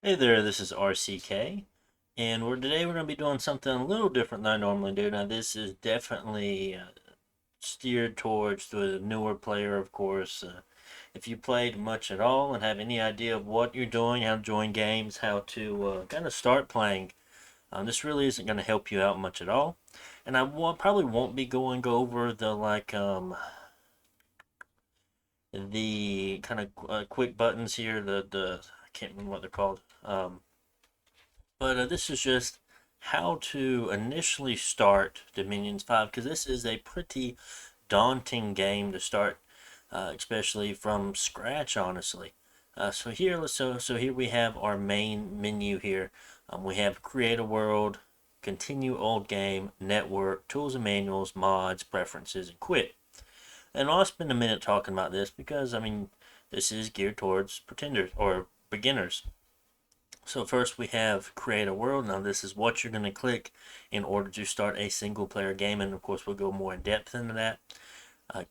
Hey there, this is RCK, and today we're going to be doing something a little different than I normally do. Now, this is definitely steered towards the newer player, of course. If you played much at all and have any idea of what you're doing, how to join games, how to kind of start playing, this really isn't going to help you out much at all. And probably won't be going over the kind of quick buttons here. I can't remember what they're called. But this is just how to initially start Dominions 5, because this is a pretty daunting game to start, especially from scratch, honestly. So here we have our main menu here. We have create a world, continue old game, network, tools and manuals, mods, preferences, and quit. And I'll spend a minute talking about this because, I mean, this is geared towards pretenders or beginners. So first we have create a world. Now this is what you're going to click in order to start a single player game, and of course we'll go more in depth into that.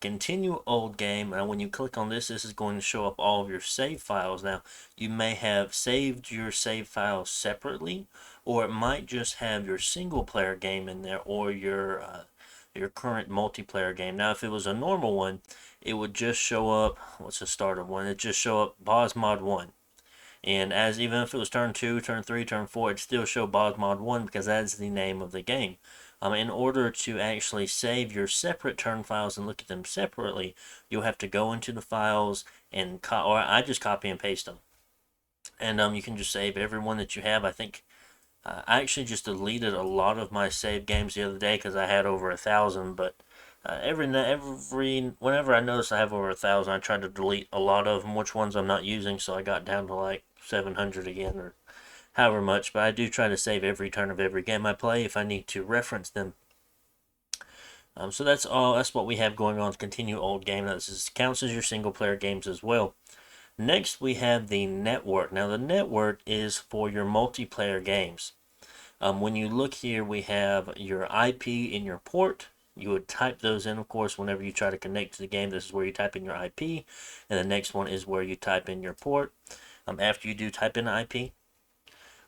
Continue old game. Now when you click on this, this is going to show up all of your save files. Now you may have saved your save files separately, or it might just have your single player game in there, or your current multiplayer game. Now if it was a normal one, it would just show up, what's the starter one? It just show up Boss Mod 1. And as even if it was turn 2, turn 3, turn 4, it'd still show Mod 1 because that's the name of the game. In order to actually save your separate turn files and look at them separately, you'll have to go into the files and or I just copy and paste them. And you can just save every one that you have. I think I actually just deleted a lot of my save games the other day because I had over 1,000. But whenever I notice I have over 1,000, I try to delete a lot of them, which ones I'm not using. So I got down to like 700 again, or however much. But I do try to save every turn of every game I play if I need to reference them. So that's all. That's what we have going on. Continue old game. This counts as your single player games as well. Next, we have the network. Now, the network is for your multiplayer games. When you look here, we have your IP and your port. You would type those in, of course, whenever you try to connect to the game. This is where you type in your IP, and the next one is where you type in your port. After you do type in IP,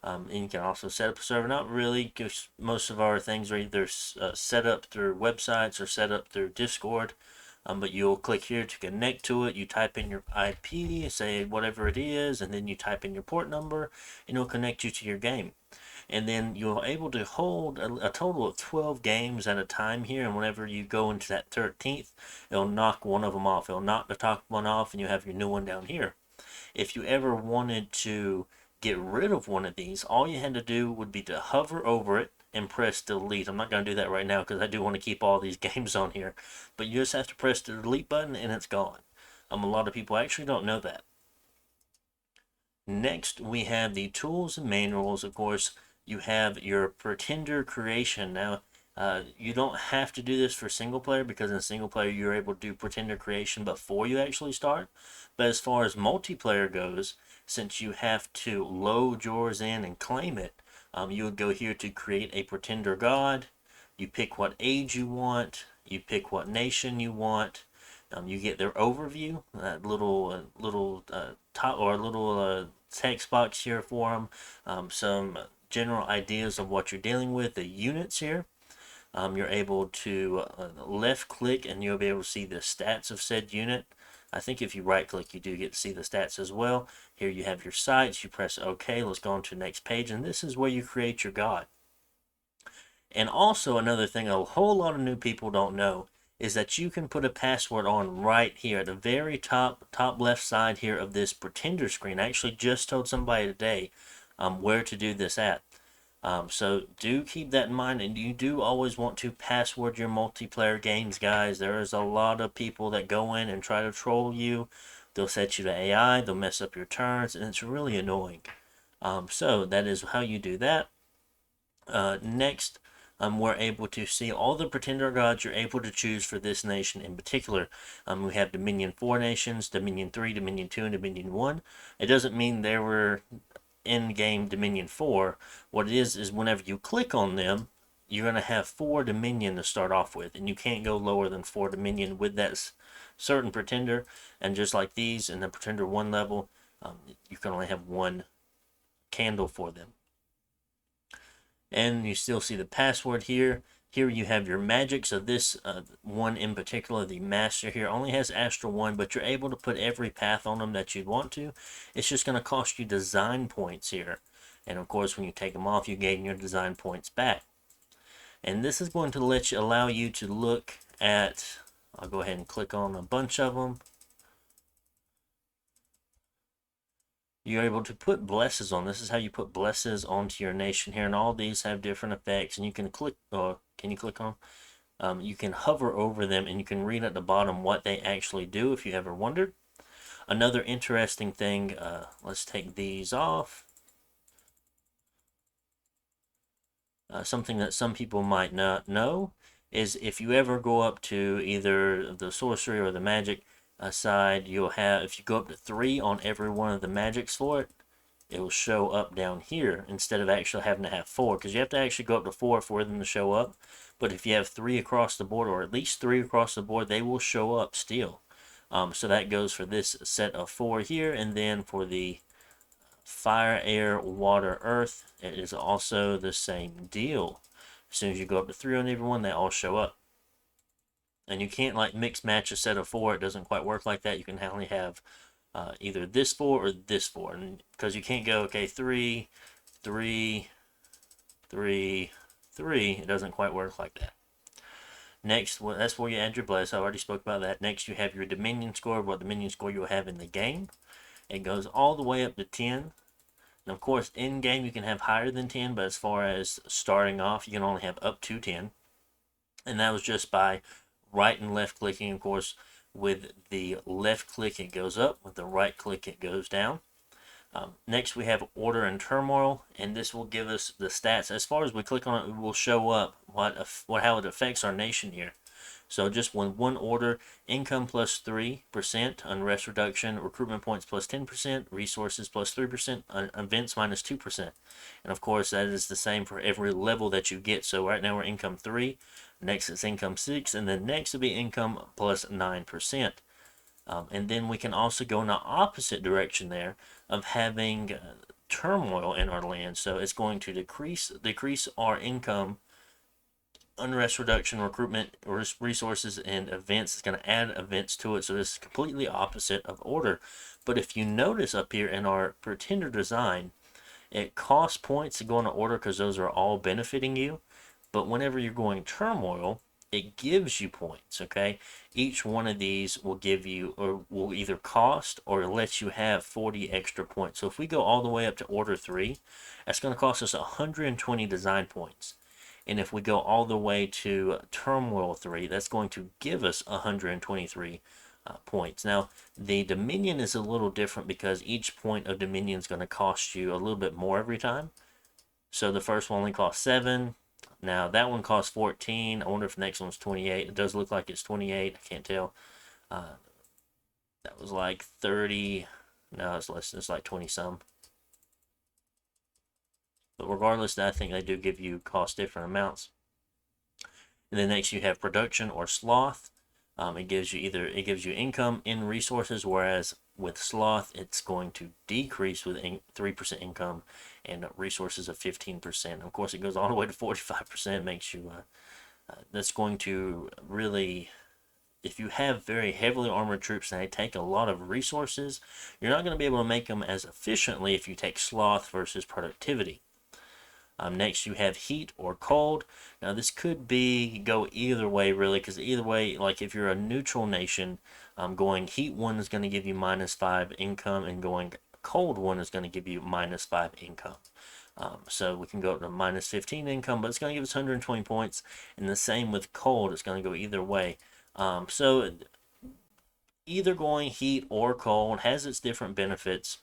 and you can also set up a server. Not really, because most of our things are either set up through websites or set up through Discord. But you'll click here to connect to it. You type in your IP, say whatever it is, and then you type in your port number, and it'll connect you to your game. And then you're able to hold a total of 12 games at a time here, and whenever you go into that 13th, it'll knock one of them off. It'll knock the top one off, and you have your new one down here. If you ever wanted to get rid of one of these, all you had to do would be to hover over it and press delete. I'm not going to do that right now because I do want to keep all these games on here. But you just have to press the delete button and it's gone. A lot of people actually don't know that. Next, we have the tools and manuals. Of course, you have your pretender creation. Now, you don't have to do this for single player because in single player you're able to do pretender creation before you actually start. But as far as multiplayer goes, since you have to load yours in and claim it, you would go here to create a pretender god. You pick what age you want. You pick what nation you want. You get their overview, that little top or little text box here for them. Some general ideas of what you're dealing with. The units here. You're able to left click and you'll be able to see the stats of said unit. I think if you right click you do get to see the stats as well. Here you have your sites, you press OK, let's go on to the next page, and this is where you create your god. And also another thing a whole lot of new people don't know is that you can put a password on right here at the very top left side here of this pretender screen. I actually just told somebody today where to do this at. So do keep that in mind, and you do always want to password your multiplayer games, guys. There is a lot of people that go in and try to troll you. They'll set you to AI, they'll mess up your turns, and it's really annoying. So that is how you do that. Next, we're able to see all the pretender gods you're able to choose for this nation in particular. We have Dominion 4 nations, Dominion 3, Dominion 2, and Dominion 1. It doesn't mean there were in-game Dominion 4. What it is whenever you click on them, you're going to have 4 Dominion to start off with, and you can't go lower than 4 Dominion with that certain pretender. And just like these in the pretender 1 level, you can only have 1 candle for them. And you still see the password here. Here you have your magic. So this one in particular, the master here, only has Astral 1, but you're able to put every path on them that you'd want to. It's just going to cost you design points here. And of course, when you take them off, you gain your design points back. And this is going to allow you to look at, I'll go ahead and click on a bunch of them. You're able to put blesses on. This is how you put blesses onto your nation here, and all these have different effects. And you can click, can you click on? You can hover over them, and you can read at the bottom what they actually do if you ever wondered. Another interesting thing, let's take these off. Something that some people might not know is if you ever go up to either the sorcery or the magic side, you'll have, if you go up to 3 on every one of the magics for it, it will show up down here instead of actually having to have 4, because you have to actually go up to 4 for them to show up. But if you have 3 across the board, or at least 3 across the board, they will show up still. So that goes for this set of 4 here, and then for the fire, air, water, earth, it is also the same deal. As soon as you go up to 3 on everyone, they all show up. And you can't like mix match a set of 4. It doesn't quite work like that. You can only have either this 4 or this 4, and because you can't go, okay, 3, 3, 3, 3. It doesn't quite work like that. Next, well, that's where you add your bless. I already spoke about that. Next, you have your dominion score, what dominion score you'll have in the game. It goes all the way up to 10. And of course, in game you can have higher than 10, but as far as starting off, you can only have up to 10. And that was just by right and left clicking. Of course, with the left click it goes up, with the right click it goes down. Next we have order and turmoil, and this will give us the stats. As far as we click on it, it will show up how it affects our nation here. So just one order, income plus 3%, unrest reduction, recruitment points plus 10%, resources plus 3%, events minus 2%. And of course that is the same for every level that you get. So right now we're income 3, next it's income 6, and then next will be income plus 9%. And then we can also go in the opposite direction there of having turmoil in our land. So it's going to decrease our income, unrest reduction, recruitment, resources, and events. It's going to add events to it. So this is completely opposite of order. But if you notice up here in our pretender design, it costs points to go into order because those are all benefiting you. But whenever you're going turmoil, it gives you points, okay? Each one of these will give you, or will either cost or let you have 40 extra points. So if we go all the way up to order 3, that's going to cost us 120 design points. And if we go all the way to turmoil 3, that's going to give us 123 points. Now, the dominion is a little different because each point of dominion is going to cost you a little bit more every time. So the first one only costs 7. Now that one costs 14. I wonder if the next one's 28. It does look like it's 28. I can't tell. That was like 30. No, it's less. It's like 20 some. But regardless, I think they do give you cost different amounts. And then next you have production or sloth. It gives you income in resources, whereas with sloth it's going to decrease with 3% income and resources of 15%. Of course, it goes all the way to 45%. Makes you that's going to really, if you have very heavily armored troops and they take a lot of resources, you're not going to be able to make them as efficiently if you take sloth versus productivity. Next you have heat or cold. Now this could go either way really, because either way, like if you're a neutral nation, going heat 1 is going to give you -5 income, and going cold 1 is going to give you -5 income. So we can go up to -15 income, but it's going to give us 120 points. And the same with cold, it's going to go either way. So either going heat or cold has its different benefits,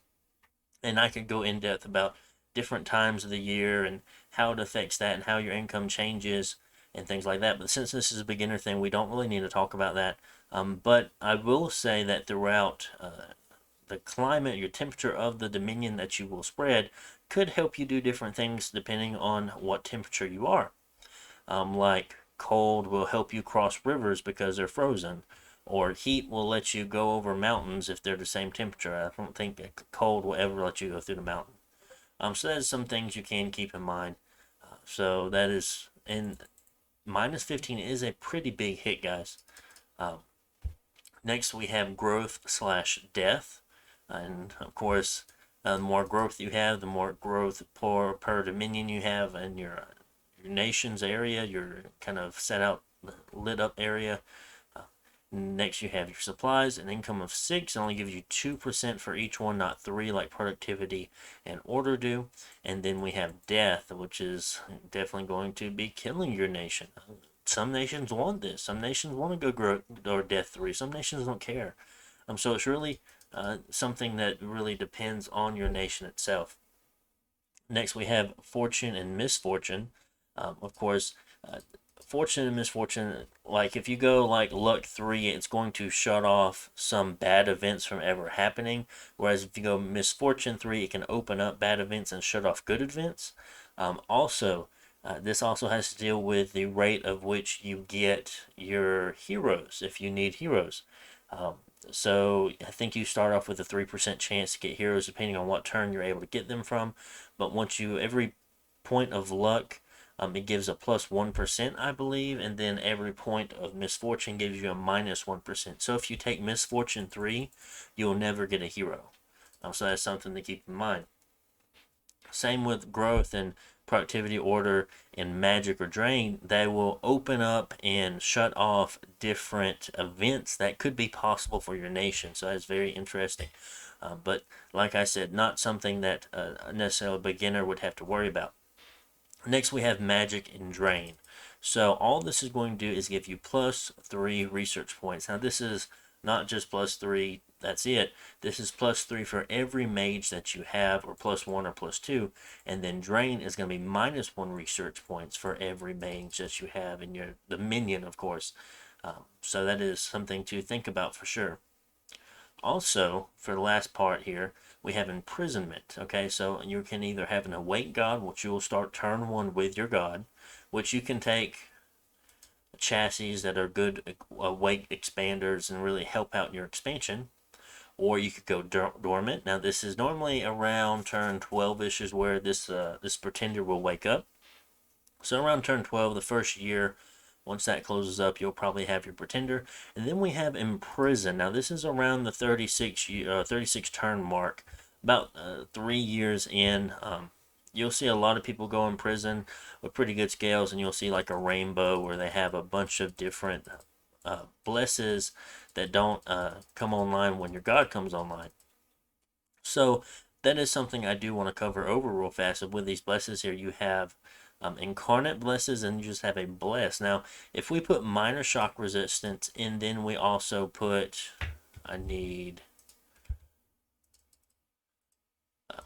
and I could go in depth about different times of the year and how it affects that and how your income changes and things like that. But since this is a beginner thing, we don't really need to talk about that. But I will say that throughout the climate, your temperature of the dominion that you will spread could help you do different things depending on what temperature you are. Like cold will help you cross rivers because they're frozen, or heat will let you go over mountains if they're the same temperature. I don't think that cold will ever let you go through the mountain. So that is some things you can keep in mind. So that is, and minus 15 is a pretty big hit, guys. Um, Next, we have growth slash death. And of course, the more growth you have, the more growth per dominion you have in your nation's area, your kind of set out, lit up area. Next, you have your supplies, an income of 6. It only gives you 2% for each one, not 3 like productivity and order do. And then we have death, which is definitely going to be killing your nation. Some nations want this. Some nations want to go grow or death 3. Some nations don't care. So it's really something that really depends on your nation itself. Next, we have fortune and misfortune. Of course, uh, fortune and misfortune, like if you go like luck 3, it's going to shut off some bad events from ever happening. Whereas if you go misfortune 3, it can open up bad events and shut off good events. This also has to deal with the rate of which you get your heroes if you need heroes. Um, so I think you start off with a 3% chance to get heroes depending on what turn you're able to get them from. But once you, every point of luck, it gives a plus 1%, I believe, and then every point of misfortune gives you a minus 1%. So if you take misfortune 3, you'll never get a hero. So that's something to keep in mind. Same with growth and productivity, order, and magic or drain. They will open up and shut off different events that could be possible for your nation. So that's very interesting. But like I said, not something that necessarily a beginner would have to worry about. Next, we have magic and drain. So all this is going to do is give you plus 3 research points. Now this is not just plus 3, that's it. This is plus 3 for every mage that you have, or plus 1 or plus 2. And then drain is going to be minus 1 research points for every mage that you have in the minion, of course. So that is something to think about for sure. Also, for the last part here, we have imprisonment. Okay, so you can either have an awake god, which you will start turn 1 with your god, which you can take chassis that are good awake expanders and really help out your expansion, or you could go dormant. Now this is normally around turn 12ish is where this pretender will wake up. So around turn 12, the first year, once that closes up, you'll probably have your pretender. And then we have imprison. Now this is around the 36 turn mark, about 3 years in. You'll see a lot of people go in prison with pretty good scales, and you'll see like a rainbow where they have a bunch of different blesses that don't come online when your god comes online. So that is something I do want to cover over real fast. With these blesses here, you have incarnate blesses, and you just have a bless. Now, if we put minor shock resistance, and then we also put, I need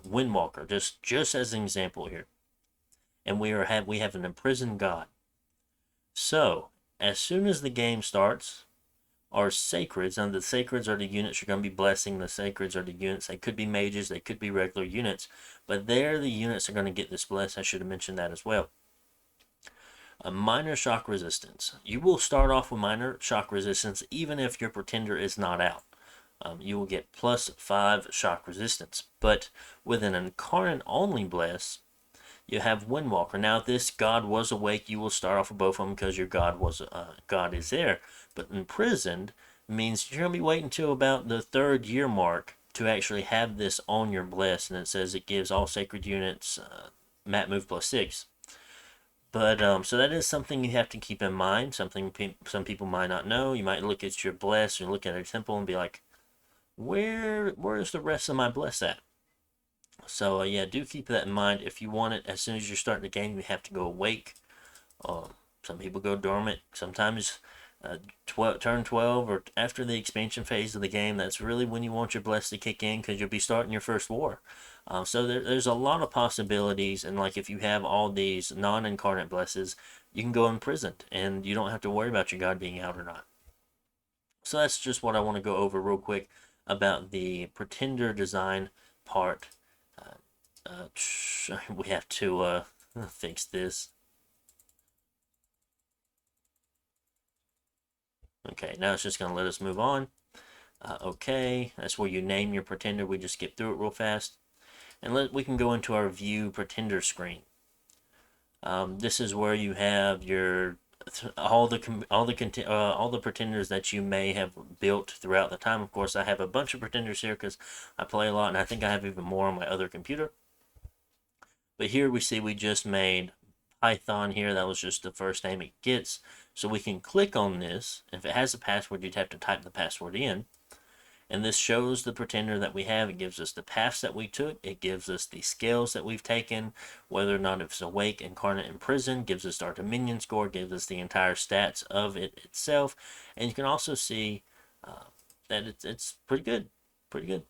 Windwalker, just as an example here, and we have an imprisoned god. So as soon as the game starts, our sacreds, and the sacreds are the units you're going to be blessing. The sacreds are the units. They could be mages, they could be regular units, but they're the units that are going to get this bless. I should have mentioned that as well. A minor shock resistance. You will start off with minor shock resistance even if your pretender is not out. You will get plus 5 shock resistance. But with an incarnate only bless, you have Windwalker. Now, if this god was awake, you will start off with both of them because your god is there. But imprisoned means you're gonna be waiting until about the 3rd year mark to actually have this on your bless, and it says it gives all sacred units mat move plus 6. But so that is something you have to keep in mind. Something some people might not know. You might look at your bless or look at a temple and be like, where's the rest of my bless at? So yeah, do keep that in mind. If you want it, as soon as you're starting the game, you have to go awake. Some people go dormant. Sometimes turn 12 or after the expansion phase of the game, that's really when you want your bless to kick in because you'll be starting your first war. So there's a lot of possibilities, and like if you have all these non-incarnate blesses, you can go imprisoned, and you don't have to worry about your god being out or not. So that's just what I want to go over real quick about the pretender design part. We have to fix this. Okay, now it's just going to let us move on. Okay, that's where you name your pretender. We just skip through it real fast. And we can go into our view pretender screen. This is where you have your all the pretenders that you may have built throughout the time. Of course, I have a bunch of pretenders here because I play a lot, and I think I have even more on my other computer. But here we see we just made Python here. That was just the first name it gets. So we can click on this. If it has a password, you'd have to type the password in. And this shows the pretender that we have. It gives us the paths that we took. It gives us the scales that we've taken, whether or not it's awake, incarnate, in prison. Gives us our dominion score. Gives us the entire stats of it itself. And you can also see that it's pretty good. Pretty good.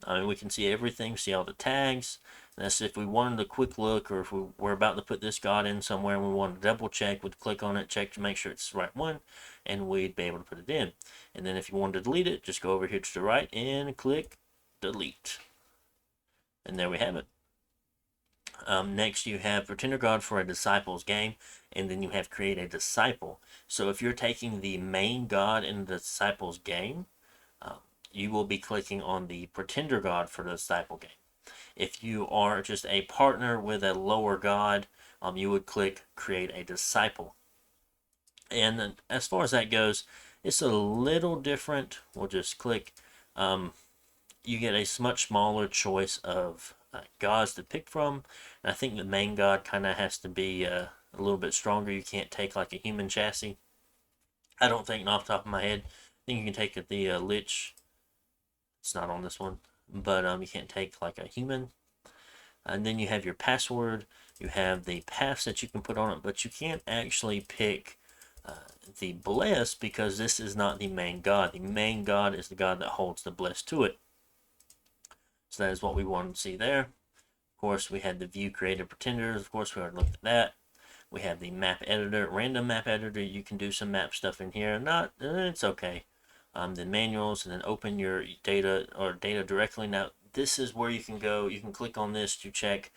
I mean, we can see everything, see all the tags. That's if we wanted a quick look, or if we were about to put this god in somewhere and we want to double check, we'd click on it, check to make sure it's the right one, and we'd be able to put it in. And then if you wanted to delete it, just go over here to the right and click delete. And there we have it. Next, you have Pretender God for a Disciples game, and then you have Create a Disciple. So if you're taking the main god in the Disciples game, you will be clicking on the Pretender God for the Disciple game. If you are just a partner with a lower god, you would click Create a Disciple. And then as far as that goes, it's a little different. We'll just click. You get a much smaller choice of gods to pick from. And I think the main god kind of has to be a little bit stronger. You can't take like a human chassis. I don't think off the top of my head. I think you can take the Lich. It's not on this one. But you can't take like a human. And then you have your password. You have the paths that you can put on it. But you can't actually pick the bless because this is not the main god. The main god is the god that holds the bless to it. So that is what we want to see there. Of course, we had the view created pretenders. Of course, we already looked at that. We have the map editor, random map editor. You can do some map stuff in here. Not, it's okay. Then manuals, and then open your data or data directly. Now, this is where you can go. You can click on this to check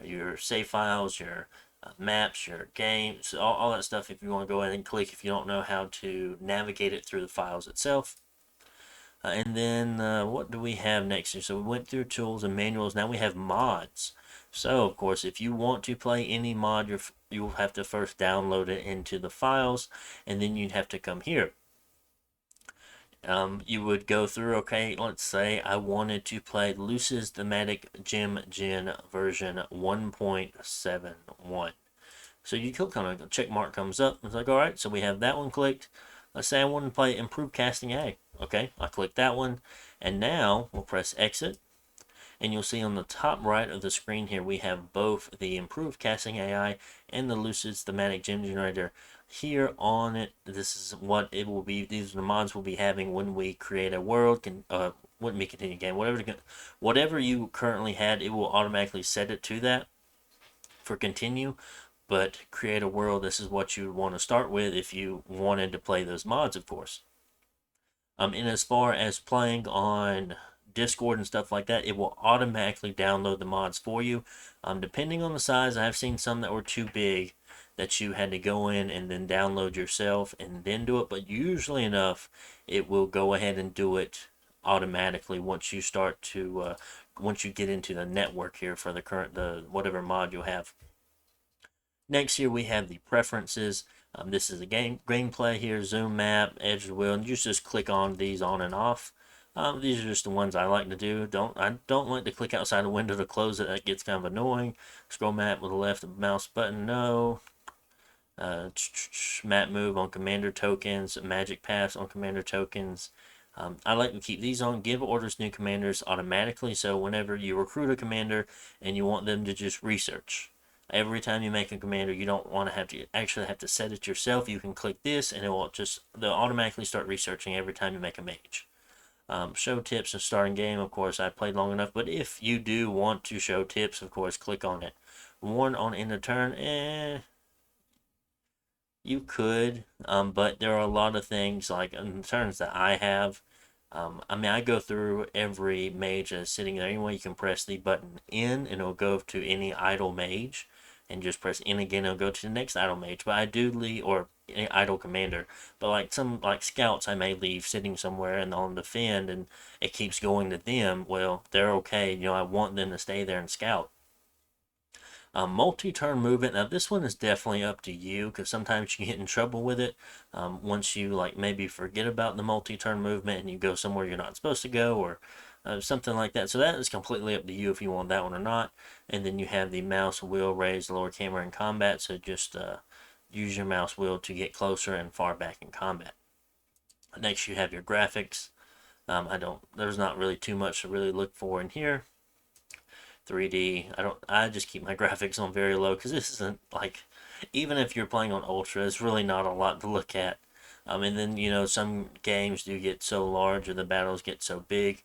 your save files, your maps, your games, all that stuff. If you want to go ahead and click, if you don't know how to navigate it through the files itself. And then what do we have next here? So we went through tools and manuals. Now we have mods. So of course, if you want to play any mod, you'll have to first download it into the files, and then you'd have to come here. You would go through, okay, let's say I wanted to play Luce's Thematic Gem Gen version 1.71. So you click on it, a check mark comes up. It's like, all right, so we have that one clicked. Let's say I want to play Improved Casting A. Okay, I click that one, and now we'll press exit. And you'll see on the top right of the screen here, we have both the Improved Casting AI and the Lucid's Thematic Gem Generator here on it. This is what it will be. These are the mods we'll be having when we create a world. Wouldn't be continue game. Whatever you currently had, it will automatically set it to that for continue. But create a world, this is what you would want to start with if you wanted to play those mods, of course. And as far as playing on Discord and stuff like that, it will automatically download the mods for you. Depending on the size, I've seen some that were too big that you had to go in and then download yourself and then do it. But usually enough, it will go ahead and do it automatically once you start to once you get into the network here for the whatever mod you'll have. Next here we have the preferences. This is a gameplay here, zoom map, edge of the wheel, and you just click on these on and off. These are just the ones I like to do. I don't like to click outside the window to close it. That gets kind of annoying. Scroll map with the left mouse button, no. Map move on commander tokens, magic pass on commander tokens. I like to keep these on. Give orders to new commanders automatically. So whenever you recruit a commander and you want them to just research. Every time you make a commander, you don't want to actually have to set it yourself. You can click this and they'll automatically start researching every time you make a mage. Show tips and starting game, of course, I played long enough, but if you do want to show tips, of course, click on it. Warn on end of turn, you could, but there are a lot of things, like in turns that I have. I mean, I go through every mage that's sitting there anyway. You can press the button in, and it'll go to any idle mage. and just press N again, it'll go to the next idle mage. But I do leave, or idle commander. But like some like scouts, I may leave sitting somewhere and on the defend, and it keeps going to them. Well, they're okay. I want them to stay there and scout. Multi-turn movement. Now this one is definitely up to you because sometimes you get in trouble with it. Once you like maybe forget about the multi-turn movement and you go somewhere you're not supposed to go, or something like that. So that is completely up to you if you want that one or not. And then you have the mouse wheel raise lower camera in combat. So just use your mouse wheel to get closer and far back in combat. Next you have your graphics. There's not really too much to really look for in here. 3D. I just keep my graphics on very low because this isn't like, even if you're playing on Ultra, it's really not a lot to look at. And then, some games do get so large or the battles get so big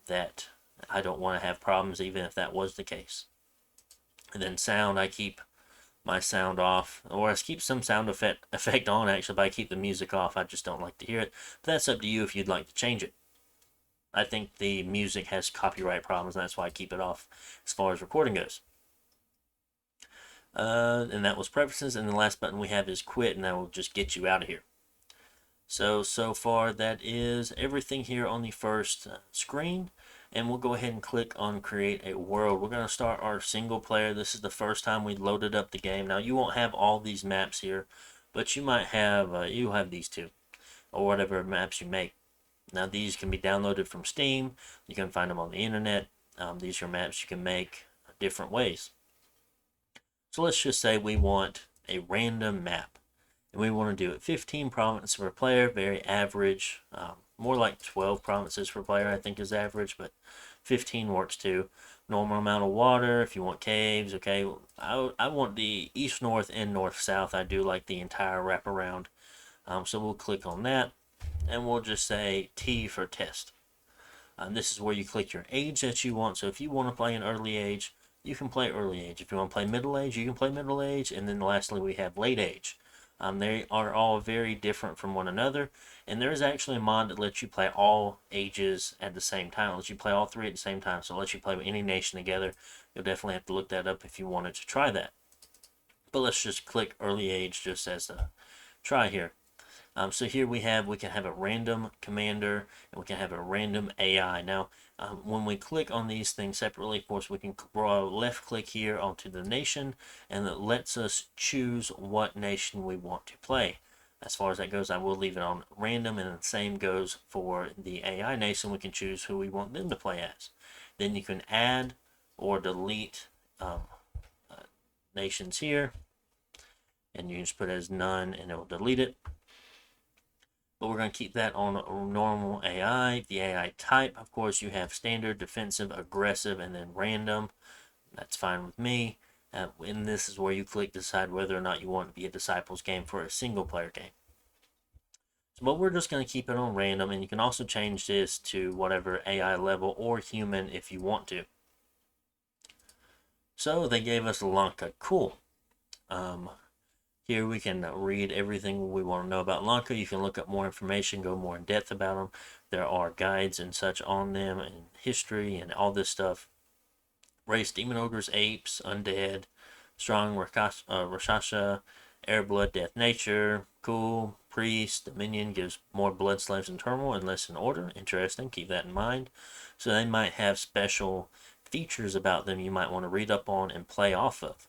that I don't want to have problems even if that was the case. And then sound, I keep my sound off, or I keep some sound effect on actually, but I keep the music off. I just don't like to hear it. But that's up to you if you'd like to change it. I think the music has copyright problems, and that's why I keep it off as far as recording goes. And that was preferences, and the last button we have is quit, and that will just get you out of here. So far that is everything here on the first screen, and we'll go ahead and click on create a world. We're going to start our single player. This is the first time we loaded up the game. Now you won't have all these maps here, but you might have, you'll have these two, or whatever maps you make. Now these can be downloaded from Steam. You can find them on the internet. These are maps you can make different ways. So let's just say we want a random map. And we want to do it 15 provinces per player, very average. More like 12 provinces per player I think is average, but 15 works too. Normal amount of water, if you want caves, okay. I want the east, north, and north, south. I do like the entire wraparound. So we'll click on that. And we'll just say T for test. This is where you click your age that you want. So if you want to play an early age, you can play early age. If you want to play middle age, you can play middle age. And then lastly, we have late age. They are all very different from one another. And there is actually a mod that lets you play all ages at the same time. It lets you play all three at the same time. So it lets you play with any nation together. You'll definitely have to look that up if you wanted to try that. But let's just click early age just as a try here. So here we can have a random commander, and we can have a random AI. Now, when we click on these things separately, of course, we can left click here onto the nation, and it lets us choose what nation we want to play. As far as that goes, I will leave it on random, and the same goes for the AI nation. We can choose who we want them to play as. Then you can add or delete nations here, and you just put as none, and it will delete it. But we're going to keep that on normal AI. The AI type, of course, you have standard, defensive, aggressive, and then random. That's fine with me. And this is where you click decide whether or not you want it to be a Disciples game for a single player game. But we're just going to keep it on random, and you can also change this to whatever AI level or human if you want to. So they gave us Lanka. Cool. Here we can read everything we want to know about Lanka. You can look up more information, go more in depth about them. There are guides and such on them, and history and all this stuff. Race, demon ogres, apes, undead, strong Rakshasa, air, blood, death, nature. Cool. Priest, dominion gives more blood, slaves, and turmoil and less in order. Interesting. Keep that in mind. So they might have special features about them you might want to read up on and play off of.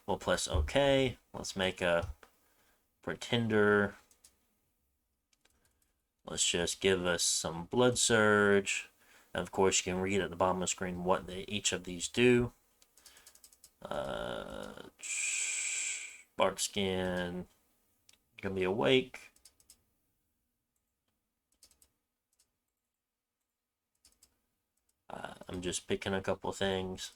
We'll press OK. Let's make a pretender. Let's just give us some blood surge. And of course, you can read at the bottom of the screen what each of these do. Bark skin. Gonna be awake. I'm just picking a couple things.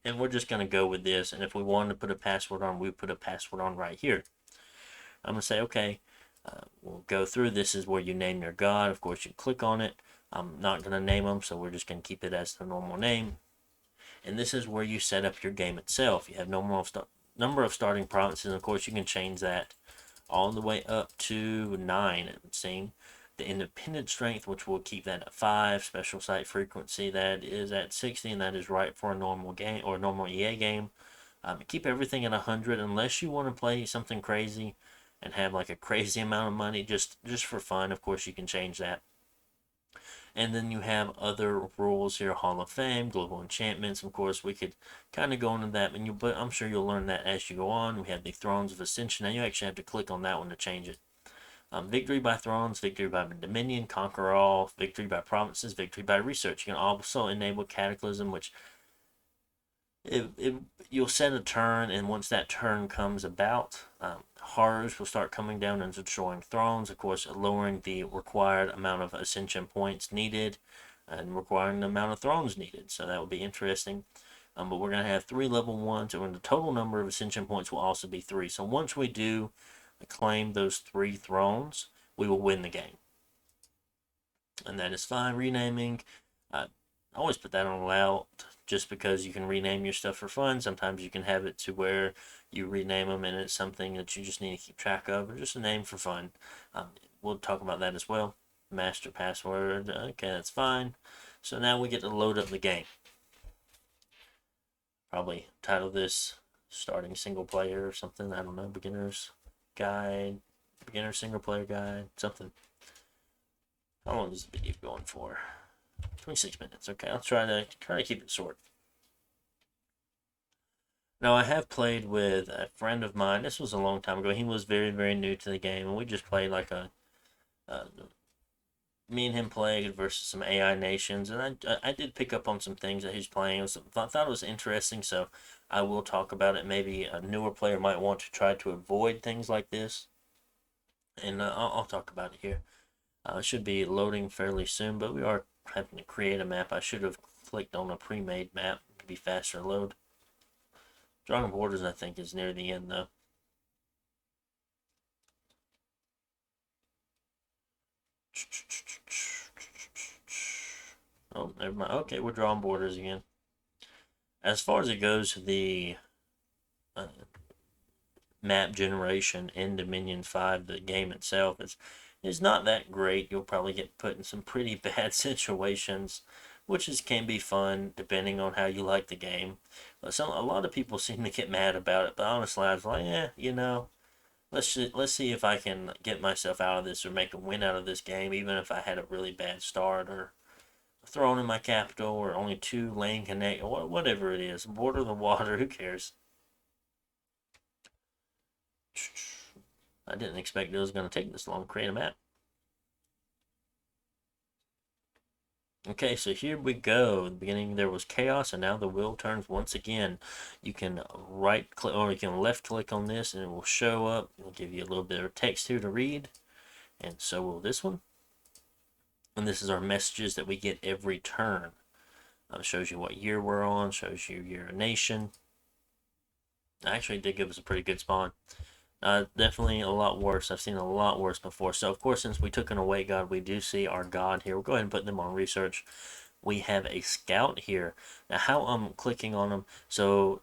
And we're just going to go with this. And if we wanted to put a password on, we put a password on right here. I'm going to say, okay, we'll go through. This is where you name your god. Of course, you click on it. I'm not going to name them, so we're just going to keep it as the normal name. And this is where you set up your game itself. You have number of starting provinces. And of course, you can change that all the way up to 9, it would seem. The independent strength, which we'll keep that at 5. Special site frequency, that is at 60, and that is right for a normal game or normal EA game. Keep everything at 100 unless you want to play something crazy and have like a crazy amount of money just for fun. Of course, you can change that. And then you have other rules here: Hall of Fame, Global Enchantments. Of course, we could kind of go into that, but I'm sure you'll learn that as you go on. We have the Thrones of Ascension. Now you actually have to click on that one to change it. Victory by Thrones, Victory by Dominion, Conquer All, Victory by Provinces, Victory by Research. You can also enable Cataclysm, which it you'll set a turn, and once that turn comes about, horrors will start coming down and destroying thrones. Of course, lowering the required amount of ascension points needed, and requiring the amount of thrones needed. So that would be interesting. But we're going to have 3 level 1s, and the total number of ascension points will also be 3. So once we do claim those 3 thrones, we will win the game. And that is fine. Renaming, I always put that on allow, just because you can rename your stuff for fun. Sometimes you can have it to where you rename them and it's something that you just need to keep track of, or just a name for fun. We'll talk about that as well. Master password, okay, that's fine. So now we get to load up the game. Probably title this starting single player or something. I don't know, beginner's guide, beginner single player guide, something. How long is the video going for? 26 minutes. Okay, I'll try to keep it short. Now, I have played with a friend of mine. This was a long time ago. He was very, very new to the game, and we just played like me and him played versus some AI nations, and I did pick up on some things that he's playing. I thought it was interesting, so I will talk about it. Maybe a newer player might want to try to avoid things like this, and I'll talk about it here. It should be loading fairly soon, but we are having to create a map. I should have clicked on a pre-made map to be faster load. Drawing borders, I think, is near the end, though. Oh, never mind. Okay, we're drawing borders again. As far as it goes, the uh, map generation in Dominion 5, the game itself, is not that great. You'll probably get put in some pretty bad situations, which can be fun depending on how you like the game. But a lot of people seem to get mad about it. But honestly, I was like, let's see if I can get myself out of this or make a win out of this game, even if I had a really bad start or thrown in my capital or only 2 lane connect or whatever it is. Border the water, who cares? I didn't expect it was going to take this long to create a map. Okay, so here we go. In the beginning there was chaos, and now the wheel turns once again. You can right click or you can left click on this and it will show up. It'll give you a little bit of text here to read, and so will this one. And this is our messages that we get every turn. Shows you what year we're on, shows you your nation. Actually, it did give us a pretty good spawn. Definitely a lot worse. I've seen a lot worse before. So, of course, since we took an away god, we do see our god here. We'll go ahead and put them on research. We have a scout here. Now, how I'm clicking on them, so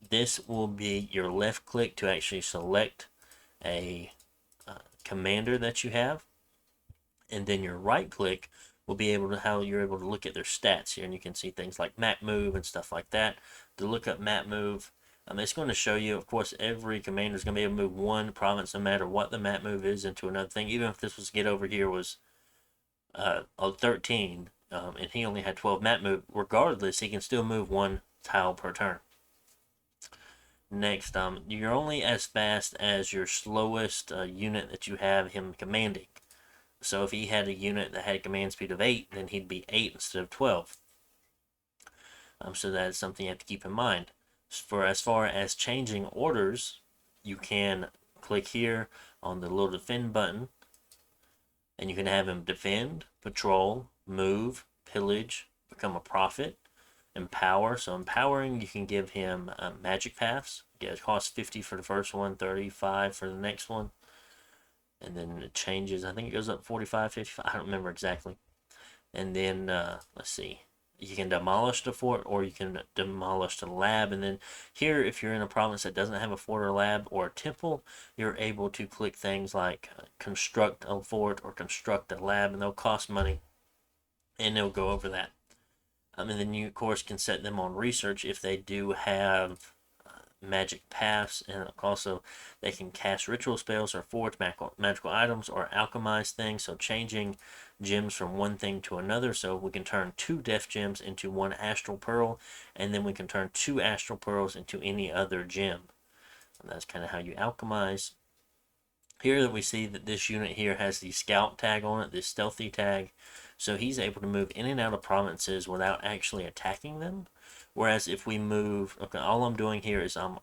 this will be your left click to actually select a commander that you have. And then your right click will be able to how you're able to look at their stats here, and you can see things like map move and stuff like that. To look up map move, it's going to show you, of course, every commander is going to be able to move 1 province no matter what the map move is into another thing. Even if this was get over here was 13, and he only had 12 map move, regardless, he can still move 1 tile per turn. Next, you're only as fast as your slowest unit that you have him commanding. So if he had a unit that had a command speed of 8, then he'd be 8 instead of 12. So that's something you have to keep in mind. For as far as changing orders, you can click here on the little defend button, and you can have him defend, patrol, move, pillage, become a prophet, empower. So empowering, you can give him magic paths. It costs 50 for the first one, 35 for the next one. And then it changes. I think it goes up 45, 55. I don't remember exactly. And then, let's see. You can demolish the fort or you can demolish the lab. And then here, if you're in a province that doesn't have a fort or lab or a temple, you're able to click things like construct a fort or construct a lab, and they'll cost money. And they'll go over that. And then you, of course, can set them on research if they do have magic paths, and also they can cast ritual spells or forge magical items or alchemize things, so changing gems from one thing to another. So we can turn 2 death gems into 1 astral pearl, and then we can turn 2 astral pearls into any other gem. And that's kind of how you alchemize. Here we see that this unit here has the scout tag on it, this stealthy tag, so he's able to move in and out of provinces without actually attacking them. Whereas if we move, okay, all I'm doing here is I'm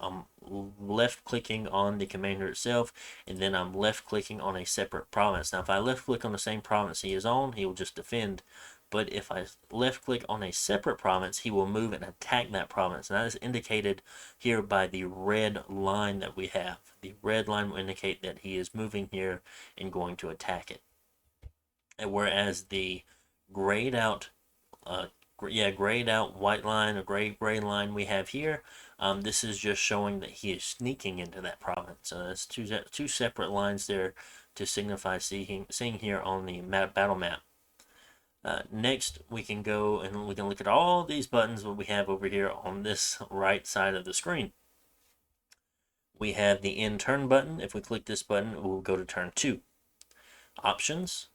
left clicking on the commander itself, and then I'm left clicking on a separate province. Now if I left click on the same province he is on, he will just defend. But if I left click on a separate province, he will move and attack that province. And that is indicated here by the red line that we have. The red line will indicate that he is moving here and going to attack it. And whereas the grayed out, grayed out white line or gray line we have here, this is just showing that he is sneaking into that province. So that's two separate lines there to signify seeing here on the battle map. Next, we can go and we can look at all these buttons that we have over here on this right side of the screen. We have the end turn button. If we click this button, we'll go to turn 2. Options.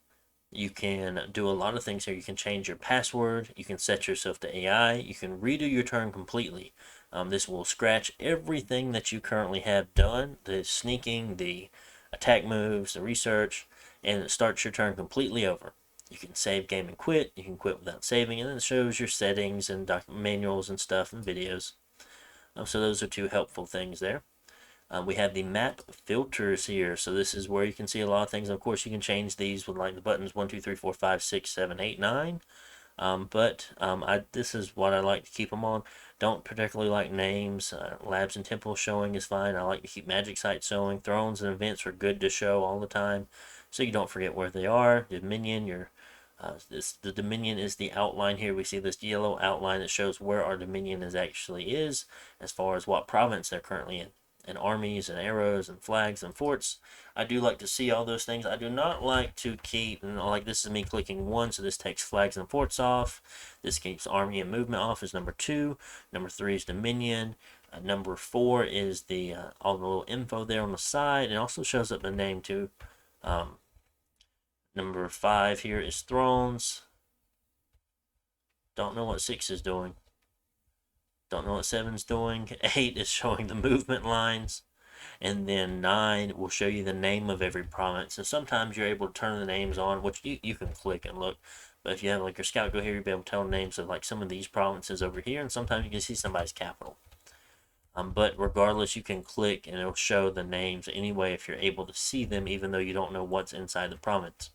You can do a lot of things here. You can change your password. You can set yourself to AI. You can redo your turn completely. This will scratch everything that you currently have done. The sneaking, the attack moves, the research, and it starts your turn completely over. You can save game and quit. You can quit without saving, and then it shows your settings and manuals and stuff and videos. So those are 2 helpful things there. We have the map filters here. So this is where you can see a lot of things. Of course, you can change these with like the buttons 1, 2, 3, 4, 5, 6, 7, 8, 9. This is what I like to keep them on. Don't particularly like names. Labs and temples showing is fine. I like to keep magic sites showing. Thrones and events are good to show all the time, so you don't forget where they are. Dominion, the Dominion is the outline here. We see this yellow outline that shows where our Dominion actually is, as far as what province they're currently in. And armies and arrows and flags and forts. I do like to see all those things. I do not like to keep, like this is me clicking 1, so this takes flags and forts off. This keeps army and movement off is number 2. Number 3 is Dominion. Number 4 is the all the little info there on the side. It also shows up the name too. Number 5 here is Thrones. Don't know what 6 is doing. Don't know what 7's doing. 8 is showing the movement lines. And then 9 will show you the name of every province. And sometimes you're able to turn the names on, which you can click and look. But if you have like your scout go here, you'll be able to tell the names of like some of these provinces over here. And sometimes you can see somebody's capital. But regardless, you can click and it'll show the names anyway if you're able to see them, even though you don't know what's inside the province.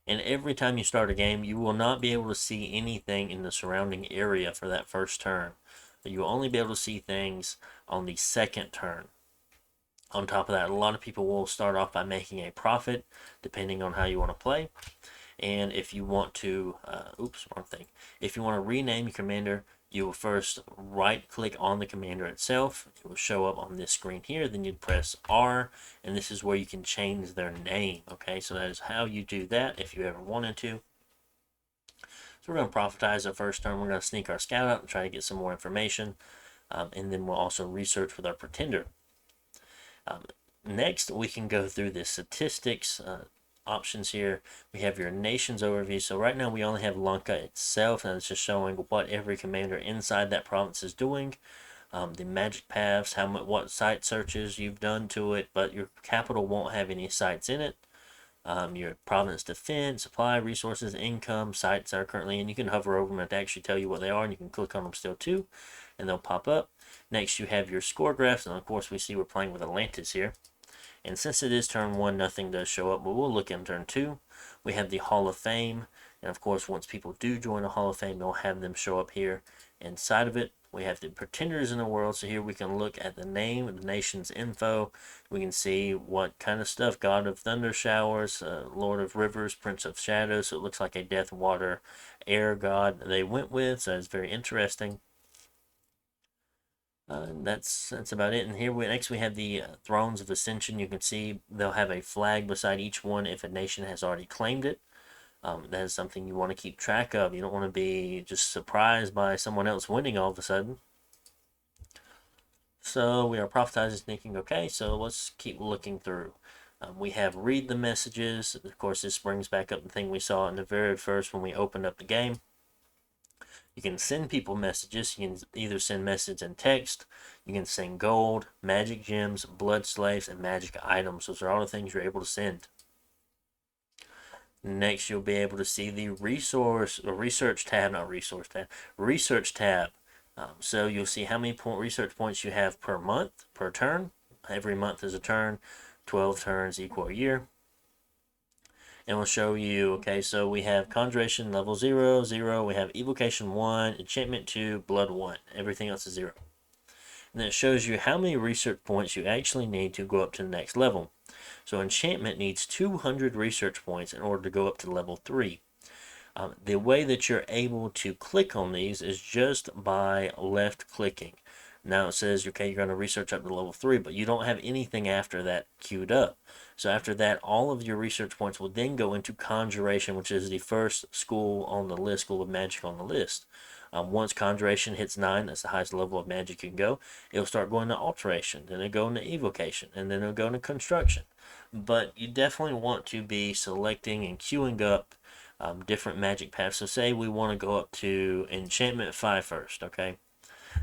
And every time you start a game, you will not be able to see anything in the surrounding area for that first turn. You will only be able to see things on the second turn. On top of that, a lot of people will start off by making a profit, depending on how you want to play. And if you want to, If you want to rename your commander, you will first right-click on the commander itself. It will show up on this screen here. Then you'd press R, and this is where you can change their name. Okay, so that is how you do that if you ever wanted to. So we're going to profitize our first turn. We're going to sneak our scout out and try to get some more information. And then we'll also research with our pretender. Next, we can go through the statistics options here. We have your nations overview. So right now we only have Lanka itself, and it's just showing what every commander inside that province is doing. The magic paths, what site searches you've done to it, but your capital won't have any sites in it. Your province defense, supply, resources, income, sites that are currently in. You can hover over them to actually tell you what they are, and you can click on them still too, and they'll pop up. Next, you have your score graphs, and of course we see we're playing with Atlantis here. And since it is turn 1, nothing does show up, but we'll look in turn 2. We have the Hall of Fame, and of course once people do join the Hall of Fame, they'll have them show up here inside of it. We have the pretenders in the world, so here we can look at the name of the nation's info. We can see what kind of stuff, God of Thunder Showers, Lord of Rivers, Prince of Shadows, so it looks like a death, water, air god they went with, so it's very interesting. That's about it. And here next we have the Thrones of Ascension. You can see they'll have a flag beside each one if a nation has already claimed it. That is something you want to keep track of. You don't want to be just surprised by someone else winning all of a sudden. So we are prophetizing, thinking, okay, so let's keep looking through. We have read the messages. Of course, this brings back up the thing we saw in the very first when we opened up the game. You can send people messages. You can either send message in text. You can send gold, magic gems, blood slaves, and magic items. Those are all the things you're able to send. Next, you'll be able to see the research tab, not resource tab, research tab. So you'll see how many research points you have per month, per turn. Every month is a turn. 12 turns equal a year. And we'll show you, okay, so we have Conjuration level 0, 0. We have Evocation 1, Enchantment 2, Blood 1. Everything else is 0. And then it shows you how many research points you actually need to go up to the next level. So Enchantment needs 200 research points in order to go up to level 3. The way that you're able to click on these is just by left clicking. Now it says, okay, you're going to research up to level 3, but you don't have anything after that queued up. So after that, all of your research points will then go into Conjuration, which is the first school on the list, school of magic on the list. Once Conjuration hits 9, that's the highest level of magic you can go, it'll start going to Alteration, then it'll go into Evocation, and then it'll go into Construction. But you definitely want to be selecting and queuing up different magic paths. So say we want to go up to Enchantment 5 first, okay?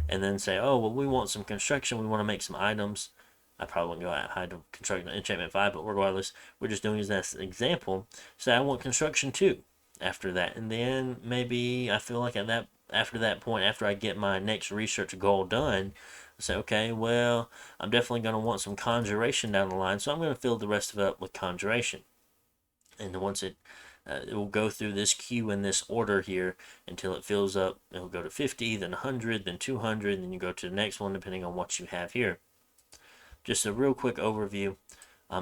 And then say, oh, well, we want some construction. We want to make some items. I probably wouldn't go out high to construct Enchantment 5, but regardless, we're just doing this as an example. Say I want construction 2 after that. And then maybe I feel like after that point, after I get my next research goal done, I say, okay, well, I'm definitely going to want some conjuration down the line. So I'm going to fill the rest of it up with conjuration. And once it will go through this queue in this order here until it fills up. It'll go to 50, then 100, then 200, and then you go to the next one depending on what you have here. Just a real quick overview.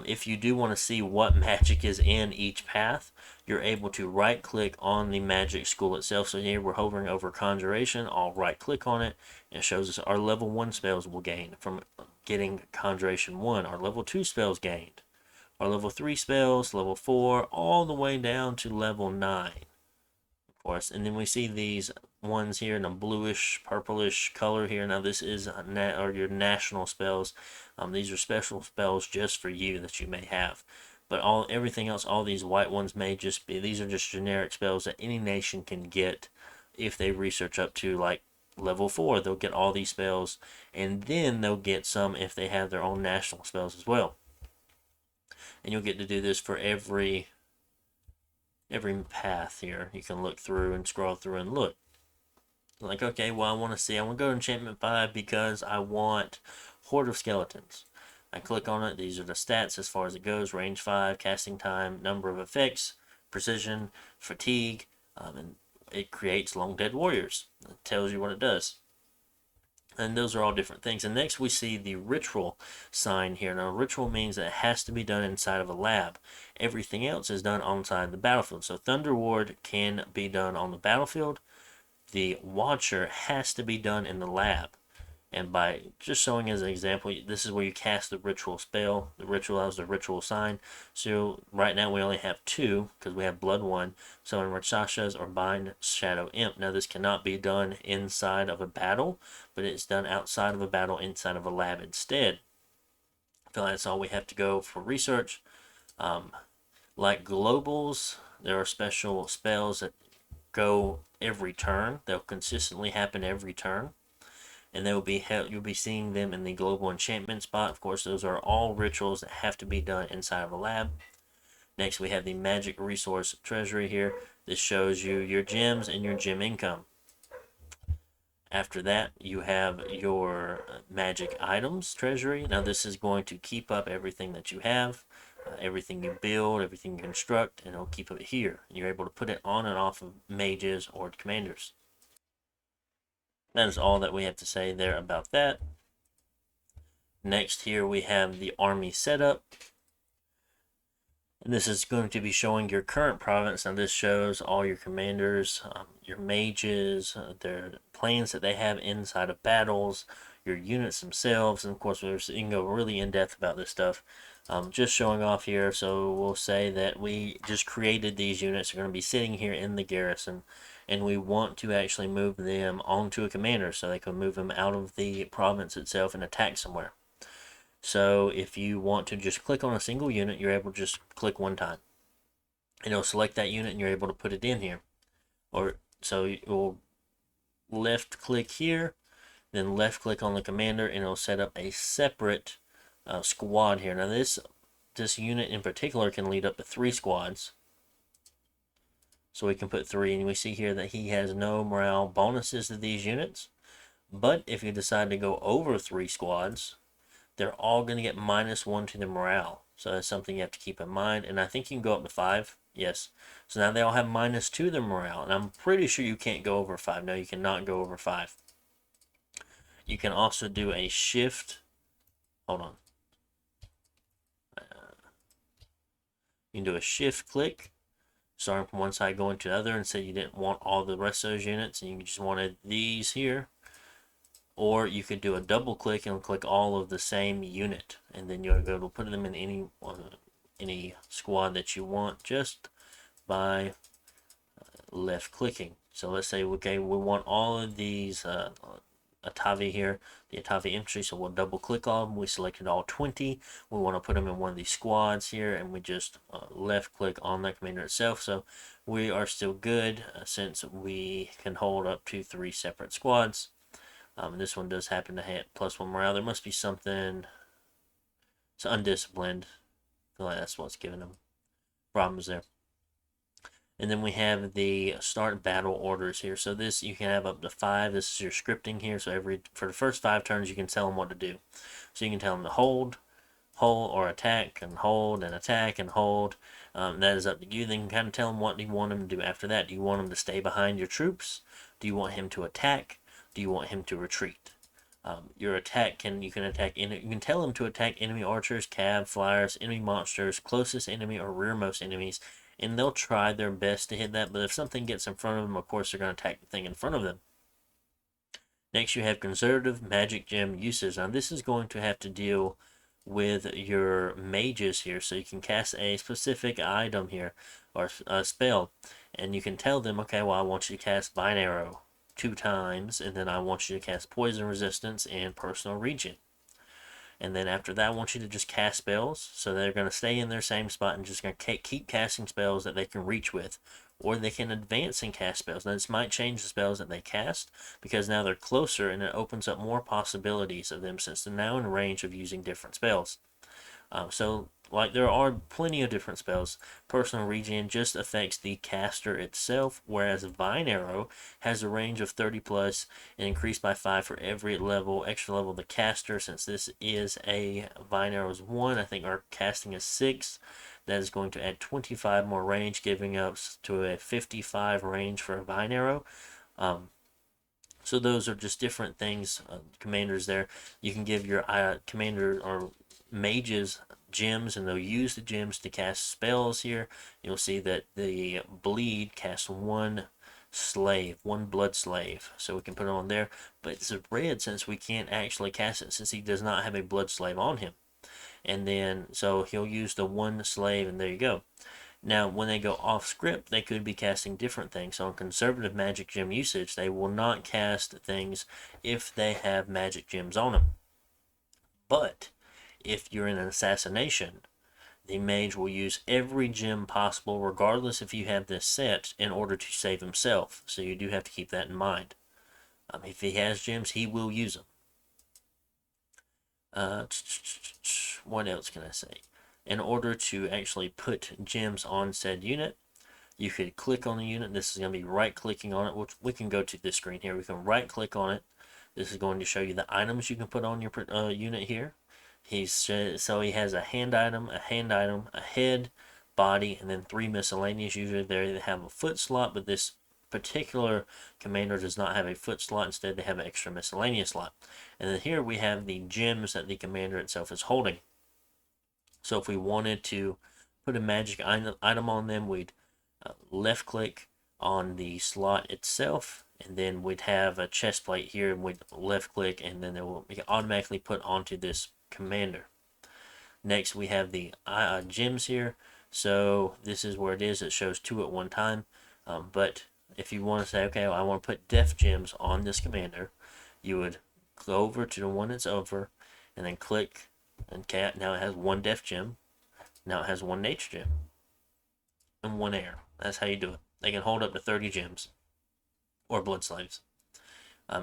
If you do want to see what magic is in each path, you're able to right click on the magic school itself. So here we're hovering over Conjuration. I'll right click on it and it shows us our level 1 spells will gain from getting Conjuration 1. Our level 2 spells gained. Our level 3 spells, level 4, all the way down to level 9, of course. And then we see these ones here in a bluish, purplish color here. Now this is your national spells. These are special spells just for you that you may have. But everything else, all these white ones may just be, these are just generic spells that any nation can get if they research up to like level 4. They'll get all these spells, and then they'll get some if they have their own national spells as well. And you'll get to do this for every path here. You can look through and scroll through and look. Like, okay, well, I want to go to Enchantment 5 because I want Horde of Skeletons. I click on it. These are the stats as far as it goes. Range 5, casting time, number of effects, precision, fatigue, and it creates Long Dead Warriors. It tells you what it does. And those are all different things. And next we see the ritual sign here. Now, ritual means that it has to be done inside of a lab. Everything else is done outside the battlefield. So Thunder Ward can be done on the battlefield. The Watcher has to be done in the lab. And by just showing as an example, this is where you cast the ritual spell. The ritual has the ritual sign. So right now we only have 2 because we have Blood 1. Summon Rakshasas or Bind Shadow Imp. Now this cannot be done inside of a battle, but it's done outside of a battle inside of a lab instead. I feel like that's all we have to go for research. Like globals, there are special spells that go every turn. They'll consistently happen every turn. And you'll be seeing them in the global enchantment spot. Of course, those are all rituals that have to be done inside of a lab. Next, we have the magic resource treasury here. This shows you your gems and your gem income. After that, you have your magic items treasury. Now, this is going to keep up everything that you have, everything you build, everything you construct, and it'll keep it here. You're able to put it on and off of mages or commanders. That is all that we have to say there about that. Next here we have the army setup. And this is going to be showing your current province. Now this shows all your commanders, your mages, their plans that they have inside of battles, your units themselves, and of course you can go really in depth about this stuff. Just showing off here, so we'll say that we just created these units. They're going to be sitting here in the garrison. and we want to actually move them onto a commander so they can move them out of the province itself and attack somewhere. So if you want to just click on a single unit, you're able to just click one time. And it'll select that unit and you're able to put it in here. Or so you'll left click here, then left click on the commander, and it'll set up a separate squad here. Now this unit in particular can lead up to 3 squads. So we can put 3, and we see here that he has no morale bonuses to these units. But if you decide to go over 3 squads, they're all going to get -1 to the morale. So that's something you have to keep in mind. And I think you can go up to 5. Yes. So now they all have -2 to their morale. And I'm pretty sure you can't go over 5. No, you cannot go over 5. You can also do a shift. Hold on. You can do a shift click, starting from one side going to the other, and say you didn't want all the rest of those units and you just wanted these here. Or you could do a double click and click all of the same unit, and then you'll be able to put them in any squad that you want just by left clicking. So let's say, okay, we want all of these Atavi here, the Atavi infantry, so we'll double click on them. We selected all 20. We want to put them in one of these squads here, and we just left click on that commander itself. So we are still good since we can hold up to 3 separate squads. This one does happen to have +1 morale. There must be something. It's undisciplined. I feel like that's what's giving them problems there. And then we have the start battle orders here. So this you can have up to 5. This is your scripting here. So for the first 5 turns, you can tell them what to do. So you can tell them to hold, or attack, and hold, and attack, and hold. That is up to you. Then you can kind of tell them what you want them to do after that. Do you want them to stay behind your troops? Do you want him to attack? Do you want him to retreat? Your attack you can tell him to attack enemy archers, cav, flyers, enemy monsters, closest enemy or rearmost enemies, and they'll try their best to hit that. But if something gets in front of them, of course they're going to attack the thing in front of them. Next, you have conservative magic gem uses. Now this is going to have to deal with your mages here, so you can cast a specific item here or a spell, and you can tell them, okay, well, I want you to cast Vine Arrow 2 times, and then I want you to cast poison resistance and personal regen. And then after that, I want you to just cast spells. So they're going to stay in their same spot and just going to keep casting spells that they can reach with. Or they can advance and cast spells. Now this might change the spells that they cast, because now they're closer and it opens up more possibilities of them since they're now in range of using different spells. So like there are plenty of different spells. Personal regen just affects the caster itself, whereas Vine Arrow has a range of 30 plus and increased by 5 for every extra level of the caster. Since this is a Vine Arrow's 1, I think our casting is 6. That is going to add 25 more range, giving us to a 55 range for a Vine Arrow. So those are just different things, commanders there. You can give your commander or mages gems, and they'll use the gems to cast spells here. You'll see that the bleed casts 1 blood slave, so we can put it on there, but it's red since we can't actually cast it since he does not have a blood slave on him. And then so he'll use the 1 slave, and there you go. Now when they go off script, they could be casting different things. So on conservative magic gem usage, they will not cast things if they have magic gems on them. But if you're in an assassination, the mage will use every gem possible, regardless if you have this set, in order to save himself. So you do have to keep that in mind. If he has gems, he will use them. What else can I say? In order to actually put gems on said unit, you could click on the unit. This is going to be right-clicking on it, which we can go to this screen here. We can right-click on it. This is going to show you the items you can put on your unit here. So he has a hand item, a head, body, and then 3 miscellaneous. Usually they have a foot slot, but this particular commander does not have a foot slot. Instead, they have an extra miscellaneous slot. And then here we have the gems that the commander itself is holding. So if we wanted to put a magic item on them, we'd left click on the slot itself, and then we'd have a chest plate here, and we'd left click, and then it will be automatically put onto this commander. Next we have the gems here. So this is where it is. It shows 2 at one time, but if you want to say, okay, well, I want to put def gems on this commander, you would go over to the one that's over, and then click, and cat. Now it has one def gem. Now it has one nature gem and one air. That's how you do it. They can hold up to 30 gems or blood slaves.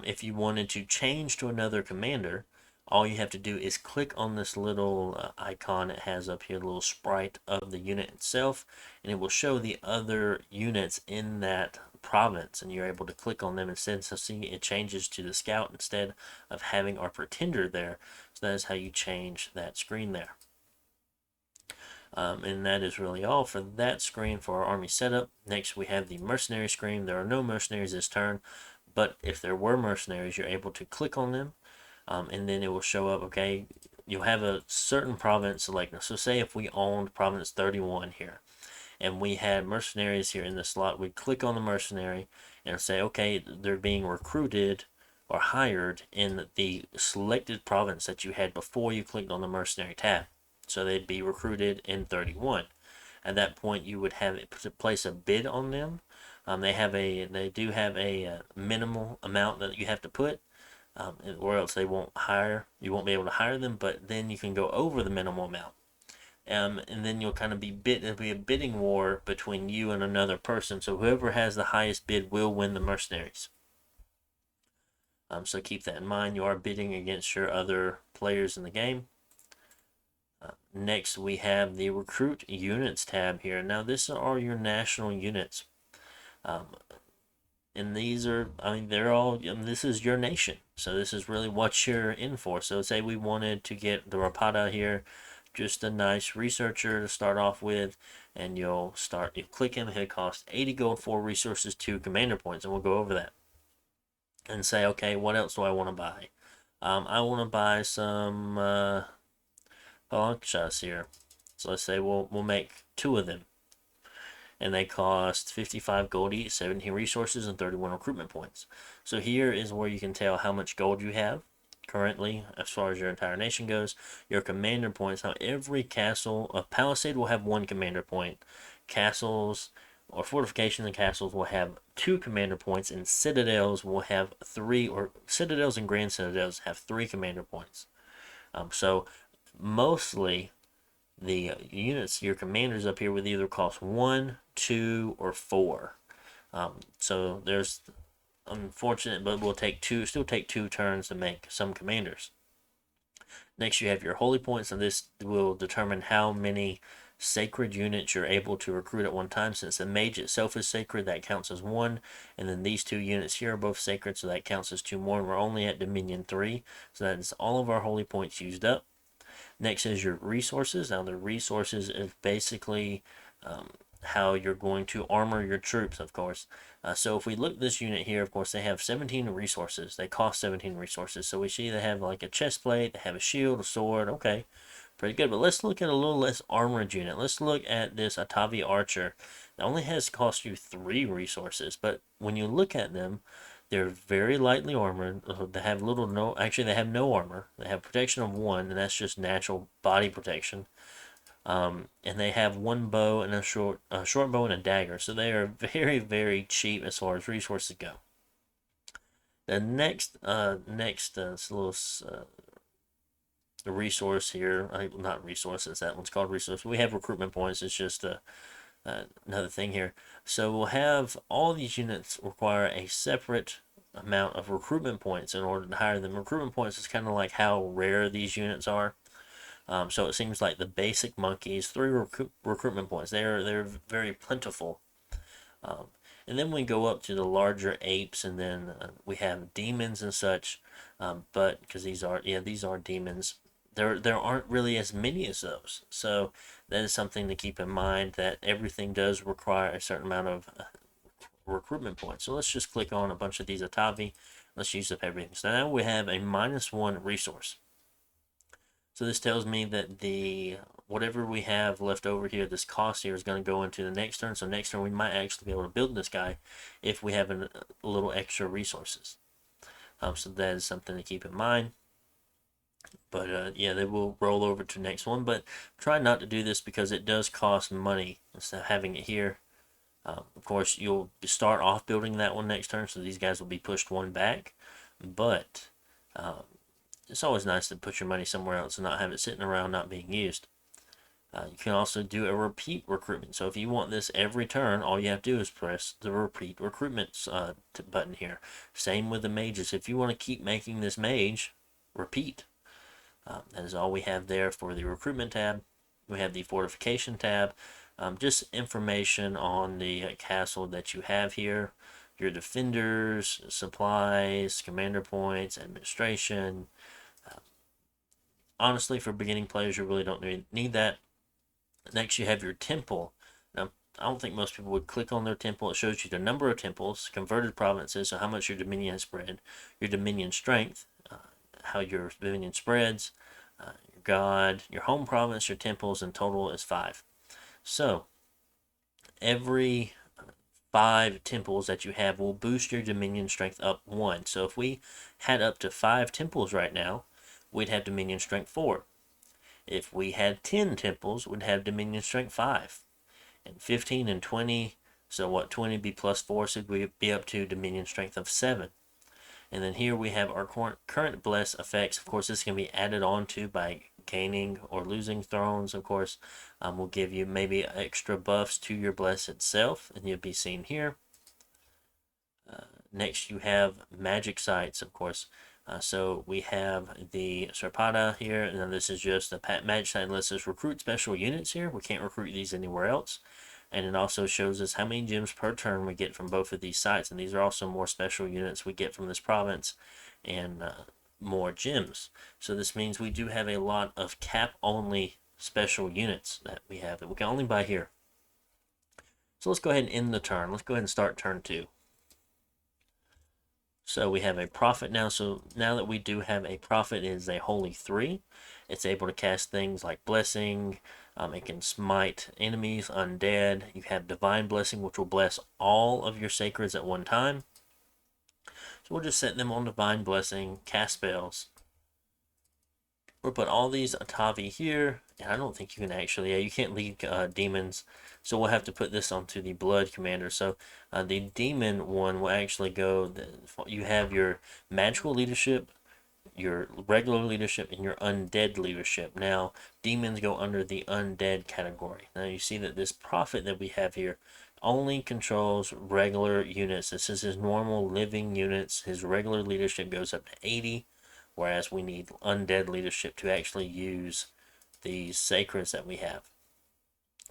If you wanted to change to another commander, all you have to do is click on this little icon it has up here, the little sprite of the unit itself, and it will show the other units in that province, and you're able to click on them instead. So see, it changes to the scout instead of having our pretender there. So that is how you change that screen there. And that is really all for that screen for our army setup. Next, we have the mercenary screen. There are no mercenaries this turn, but if there were mercenaries, you're able to click on them, and then it will show up, okay, you'll have a certain province selected. So say if we owned province 31 here, and we had mercenaries here in the slot, we'd click on the mercenary and say, okay, they're being recruited or hired in the selected province that you had before you clicked on the mercenary tab. So they'd be recruited in 31. At that point, you would have to place a bid on them. They do have a minimal amount that you have to put, or else they won't hire. You won't be able to hire them. But then you can go over the minimal amount, and then you'll kind of it'll be a bidding war between you and another person. So whoever has the highest bid will win the mercenaries. So keep that in mind. You are bidding against your other players in the game. Next, we have the Recruit Units tab here. Now, this are your national units. And these are, they're all, this is your nation. So this is really what you're in for. So say we wanted to get the Rapada here, just a nice researcher to start off with, and you click him, he'll cost 80 gold, 4 resources, 2 commander points, and we'll go over that. And say, okay, what else do I want to buy? I want to buy some Palanchas here. So let's say we'll make 2 of them. And they cost 55 gold each, 17 resources, and 31 recruitment points. So here is where you can tell how much gold you have currently as far as your entire nation goes. Your commander points. Now every castle, a palisade will have 1 commander point. Castles or fortifications and castles will have 2 commander points, and citadels will have 3, or citadels and grand citadels have 3 commander points. So mostly the units, your commanders up here, would either cost 1, 2, or 4. So there's unfortunate, but we'll still take 2 turns to make some commanders. Next, you have your holy points, and this will determine how many sacred units you're able to recruit at one time. Since the mage itself is sacred, that counts as 1, and then these 2 units here are both sacred, so that counts as 2 more, and we're only at Dominion 3, so that is all of our holy points used up. Next is your resources. Now the resources is basically how you're going to armor your troops, of course. So if we look at this unit here, of course, they have 17 resources. They cost 17 resources. So we see they have like a chest plate, they have a shield, a sword. Okay, pretty good. But let's look at a little less armored unit. Let's look at this Atavi Archer. It only has cost you 3 resources, but when you look at them, they're very lightly armored. They have they have no armor. They have protection of 1, and that's just natural body protection. And they have 1 bow and a short bow and a dagger. So they are very, very cheap as far as resources go. The next little resource here, not resources. That one's called resource. We have recruitment points. It's just another thing here. So we'll have all these units require a separate amount of recruitment points in order to hire them. Recruitment points is kind of like how rare these units are. So it seems like the basic monkeys, 3 recruitment points. They're very plentiful. And then we go up to the larger apes, and then we have demons and such. But because these are demons. There aren't really as many as those. So that is something to keep in mind, that everything does require a certain amount of recruitment points. So let's just click on a bunch of these Atavi. Let's use up everything. So now we have a -1 resource. So this tells me that whatever we have left over here, this cost here, is going to go into the next turn. So next turn we might actually be able to build this guy if we have a little extra resources. So that is something to keep in mind. But yeah, they will roll over to the next one. But try not to do this because it does cost money instead of having it here. Of course, you'll start off building that one next turn, so these guys will be pushed one back. But it's always nice to put your money somewhere else and not have it sitting around not being used. You can also do a repeat recruitment. So if you want this every turn, all you have to do is press the repeat recruitment button here. Same with the mages. If you want to keep making this mage, repeat. That is all we have there for the recruitment tab. We have the fortification tab. Just information on the castle that you have here. Your defenders, supplies, commander points, administration. Honestly, for beginning players, you really don't need that. Next, you have your temple. Now, I don't think most people would click on their temple. It shows you the number of temples, converted provinces, so how much your dominion has spread, your dominion strength, how your dominion spreads, your god, your home province, your temples, and total is 5. So, every 5 temples that you have will boost your dominion strength up 1. So if we had up to 5 temples right now, we'd have dominion strength 4. If we had 10 temples, we'd have dominion strength 5. And 15 and 20, so what, 20 be plus 4, so we'd be up to dominion strength of 7. And then here we have our current bless effects. Of course, this can be added on to by gaining or losing thrones. Of course, will give you maybe extra buffs to your bless itself, and you'll be seen here. Next, you have magic sites, of course. So we have the Serpata here, and then this is just the magic site lets us recruit special units here. We can't recruit these anywhere else. And it also shows us how many gems per turn we get from both of these sites. And these are also more special units we get from this province and more gems. So this means we do have a lot of cap-only special units that we have that we can only buy here. So let's go ahead and end the turn. Let's go ahead and start turn 2. So we have a prophet now. So now that we do have a prophet, it is a holy 3. It's able to cast things like blessing. It can smite enemies, undead. You have divine blessing, which will bless all of your sacreds at one time. So we'll just set them on divine blessing, cast spells. We'll put all these Atavi here. And I don't think you can actually, you can't lead demons. So we'll have to put this onto the blood commander. So the demon one will actually go, you have your magical leadership, your regular leadership, and your undead leadership. Now, demons go under the undead category. Now, you see that this prophet that we have here only controls regular units. This is his normal living units. His regular leadership goes up to 80, whereas we need undead leadership to actually use these sacreds that we have.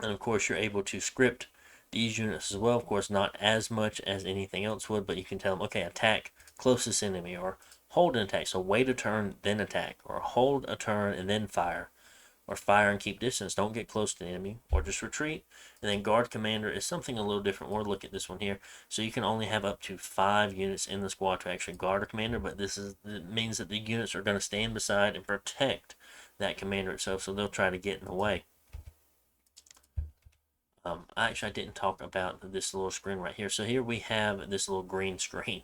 And of course, you're able to script these units as well. Of course, not as much as anything else would, but you can tell them, okay, attack closest enemy, or hold an attack. So wait a turn, then attack, or hold a turn and then fire, or fire and keep distance. Don't get close to the enemy, or just retreat. And then guard commander is something a little different. We'll look at this one here. So you can only have up to 5 units in the squad to actually guard a commander, but it means that the units are going to stand beside and protect that commander itself, so they'll try to get in the way. Actually, I didn't talk about this little screen right here. So here we have this little green screen.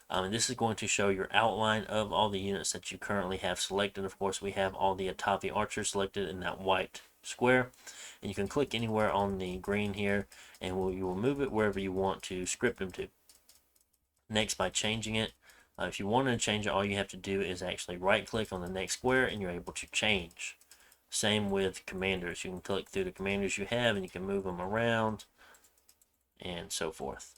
And this is going to show your outline of all the units that you currently have selected. Of course, we have all the Atavi archers selected in that white square. And you can click anywhere on the green here, and you will move it wherever you want to script them to. Next, by changing it, if you wanted to change it, all you have to do is actually right-click on the next square, and you're able to change. Same with commanders. You can click through the commanders you have, and you can move them around, and so forth.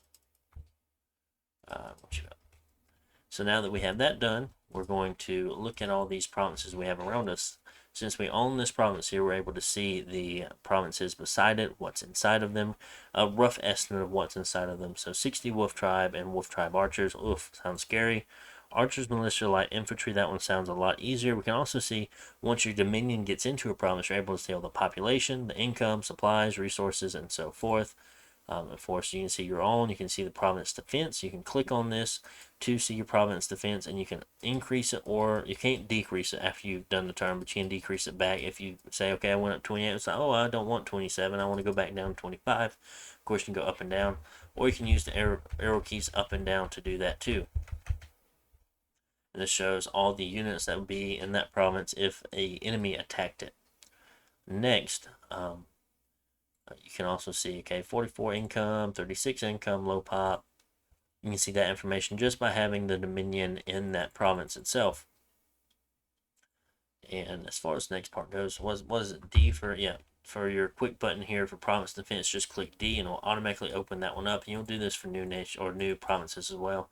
So now that we have that done, we're going to look at all these provinces we have around us. Since we own this province here, we're able to see the provinces beside it, what's inside of them, a rough estimate of what's inside of them. So 60 Wolf Tribe and Wolf Tribe Archers. Oof, sounds scary. Archers, Militia, Light Infantry, that one sounds a lot easier. We can also see once your dominion gets into a province, you're able to see all the population, the income, supplies, resources, and so forth. Of course, you can see your own. You can see the province defense. You can click on this to see your province defense, and you can increase it, or you can't decrease it after you've done the turn, but you can decrease it back if you say, okay, I went up 28. It's like, oh, I don't want 27. I want to go back down to 25. Of course, you can go up and down, or you can use the arrow keys up and down to do that too. And this shows all the units that would be in that province if an enemy attacked it. Next, You can also see, okay, 44 income, 36 income, low pop. You can see that information just by having the dominion in that province itself. And as far as the next part goes, what is it? D for, yeah, for your quick button here for province defense, just click D and it'll automatically open that one up. And you'll do this for new nation or new provinces as well.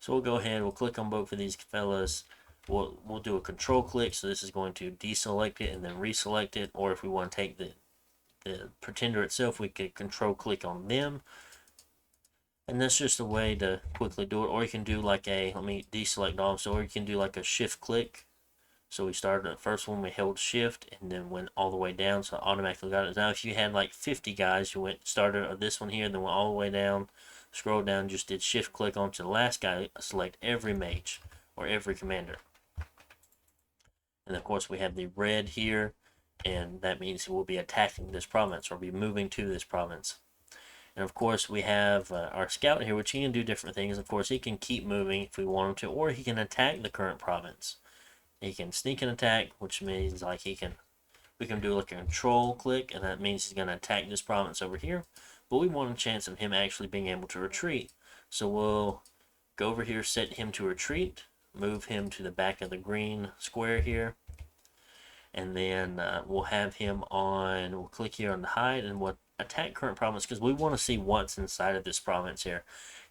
So we'll go ahead, we'll click on both of these fellas. We'll do a control click. So this is going to deselect it and then reselect it. Or if we want to take the pretender itself, we could control click on them. And that's just a way to quickly do it. Or you can do like a, let me deselect all. So or you can do like a shift click. So we started the first one, we held shift and then went all the way down. So it automatically got it. Now if you had like 50 guys, you started this one here, then went all the way down, scroll down, just did shift click onto the last guy, select every mage or every commander. And of course we have the red here, and that means we'll be attacking this province or be moving to this province. And of course we have our scout here, which he can do different things. Of course he can keep moving if we want him to, or he can attack the current province. He can sneak and attack, which means like we can do like a control click, and that means he's going to attack this province over here. But we want a chance of him actually being able to retreat. So we'll go over here, set him to retreat, move him to the back of the green square here. And then we'll have him on, we'll click here on the hide, and we'll attack current province because we want to see what's inside of this province here.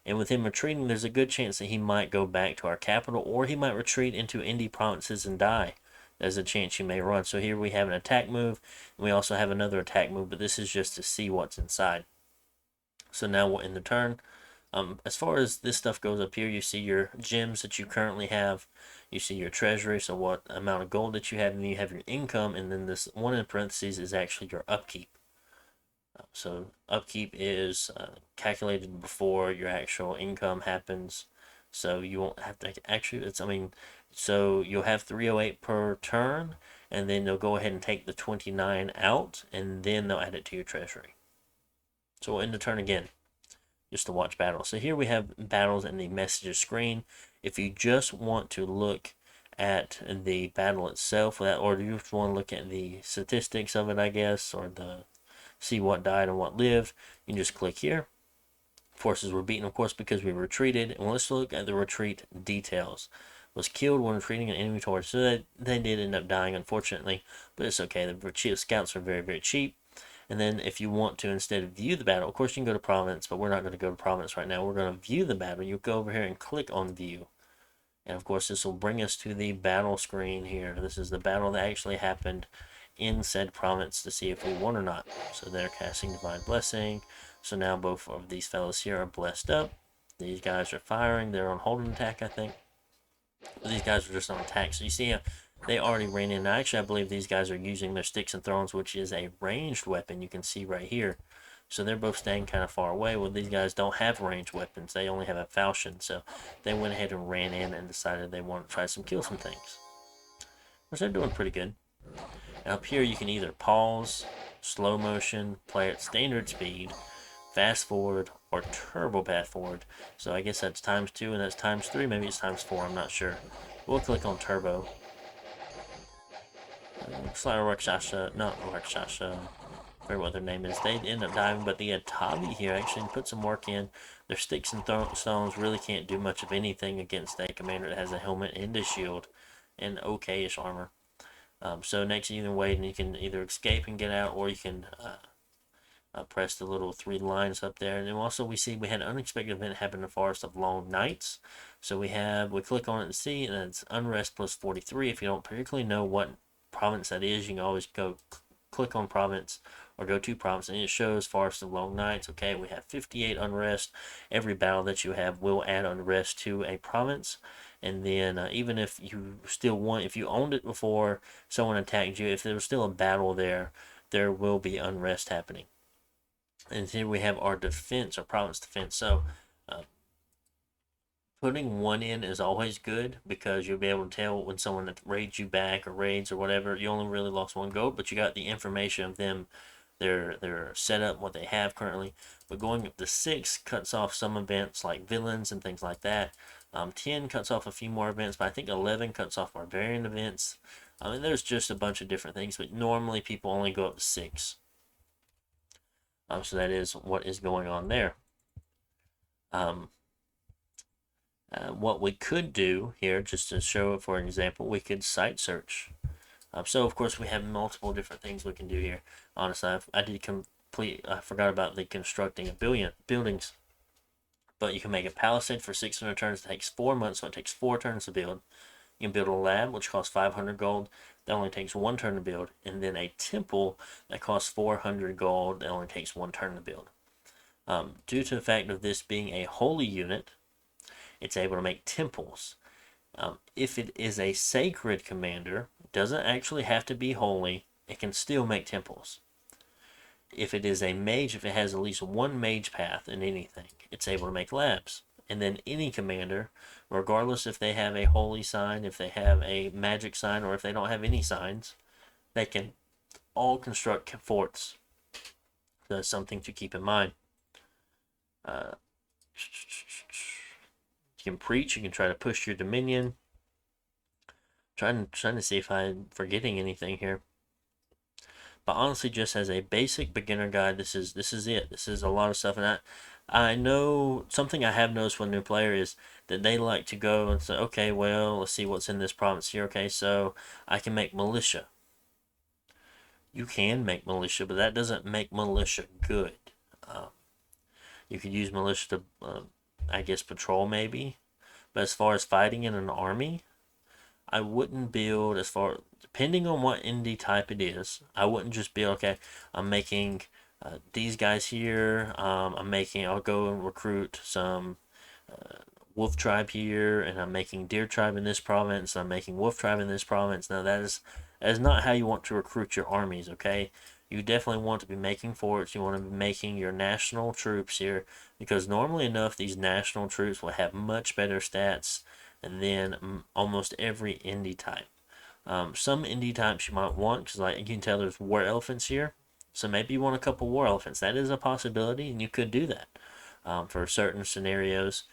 And with him retreating, there's a good chance that he might go back to our capital, or he might retreat into indie provinces and die. There's a chance he may run. So here we have an attack move, and we also have another attack move, but this is just to see what's inside. So now we'll end the turn. As far as this stuff goes up here, you see your gems that you currently have. You see your treasury, so what amount of gold that you have, and then you have your income, and then this one in parentheses is actually your upkeep. So upkeep is calculated before your actual income happens. So you won't have to actually, so you'll have 308 per turn, and then they'll go ahead and take the 29 out, and then they'll add it to your treasury. So we'll end the turn again, just to watch battles. So here we have battles in the messages screen. If you just want to look at the battle itself, or you just want to look at the statistics of it, I guess, or see what died and what lived, you can just click here. Forces were beaten, of course, because we retreated. And let's look at the retreat details. Was killed when retreating an enemy torch. So they did end up dying, unfortunately, but it's okay. The scouts are very, very cheap. And then if you want to instead view the battle, of course you can go to province, but we're not going to go to province right now. We're going to view the battle. You go over here and click on view. And of course this will bring us to the battle screen here. This is the battle that actually happened in said province to see if we won or not. So they're casting Divine Blessing. So now both of these fellas here are blessed up. These guys are firing. They're on hold and attack, I think. But these guys are just on attack. So you see they already ran in. Now, actually, I believe these guys are using their sticks and thrones, which is a ranged weapon. You can see right here. So they're both staying kind of far away. Well, these guys don't have ranged weapons. They only have a falchion. So they went ahead and ran in and decided they want to try kill some things. Which they're doing pretty good. Now, up here, you can either pause, slow motion, play at standard speed, fast forward, or turbo path forward. So I guess that's ×2 and that's ×3. Maybe it's ×4. I'm not sure. We'll click on turbo. Not Rakshasha, or what their name is. They end up dying, but the Atavi here actually put some work in. Their sticks and stones really can't do much of anything against a commander that has a helmet and a shield and okay-ish armor. So next you can wait and you can either escape and get out, or you can press the little 3 lines up there. And then also we see we had an unexpected event happen in the Forest of Long Nights. So we click on it and see, and it's unrest plus 43. If you don't particularly know what province that is, you can always go click on province or go to province, and it shows Forest of Long Nights. Okay, we have 58 unrest. Every battle that you have will add unrest to a province. And then even if you if you owned it before someone attacked you, if there was still a battle there will be unrest happening. And here we have our defense, our province defense. So putting 1 in is always good, because you'll be able to tell when someone raids you back or raids or whatever. You only really lost 1 gold, but you got the information of them, their setup, what they have currently. But going up to 6 cuts off some events like villains and things like that. 10 cuts off a few more events, but I think 11 cuts off barbarian events. There's just a bunch of different things, but normally people only go up to 6. So that is what is going on there. What we could do here, just to show it for an example, we could site search. So of course we have multiple different things we can do here. Honestly, I forgot about the constructing of buildings. But you can make a palisade for 600 turns. It takes 4 months, so it takes 4 turns to build. You can build a lab, which costs 500 gold. That only takes 1 turn to build. And then a temple that costs 400 gold. That only takes 1 turn to build. Due to the fact of this being a holy unit, it's able to make temples. If it is a sacred commander, it doesn't actually have to be holy. It can still make temples. If it is a mage, if it has at least 1 mage path in anything, it's able to make labs. And then any commander, regardless if they have a holy sign, if they have a magic sign, or if they don't have any signs, they can all construct forts. So that's something to keep in mind. You can preach, you can try to push your dominion. Trying to see if I'm forgetting anything here. But honestly, just as a basic beginner guide, this is it. This is a lot of stuff, and I know something I have noticed with a new player is that they like to go and say, okay, well, let's see what's in this province here. Okay, so I can make militia. You can make militia, but that doesn't make militia good. You could use militia to, I guess, patrol maybe. But as far as fighting in an army, I wouldn't build depending on what indie type it is, I wouldn't just build, okay, I'm making these guys here, I'll go and recruit some wolf tribe here, and I'm making deer tribe in this province, I'm making wolf tribe in this province. Now that is not how you want to recruit your armies, okay? You definitely want to be making forts, you want to be making your national troops here, because normally enough, these national troops will have much better stats than almost every indie type. Some indie types you might want, because like you can tell there's war elephants here, so maybe you want a couple war elephants. That is a possibility, and you could do that for certain scenarios.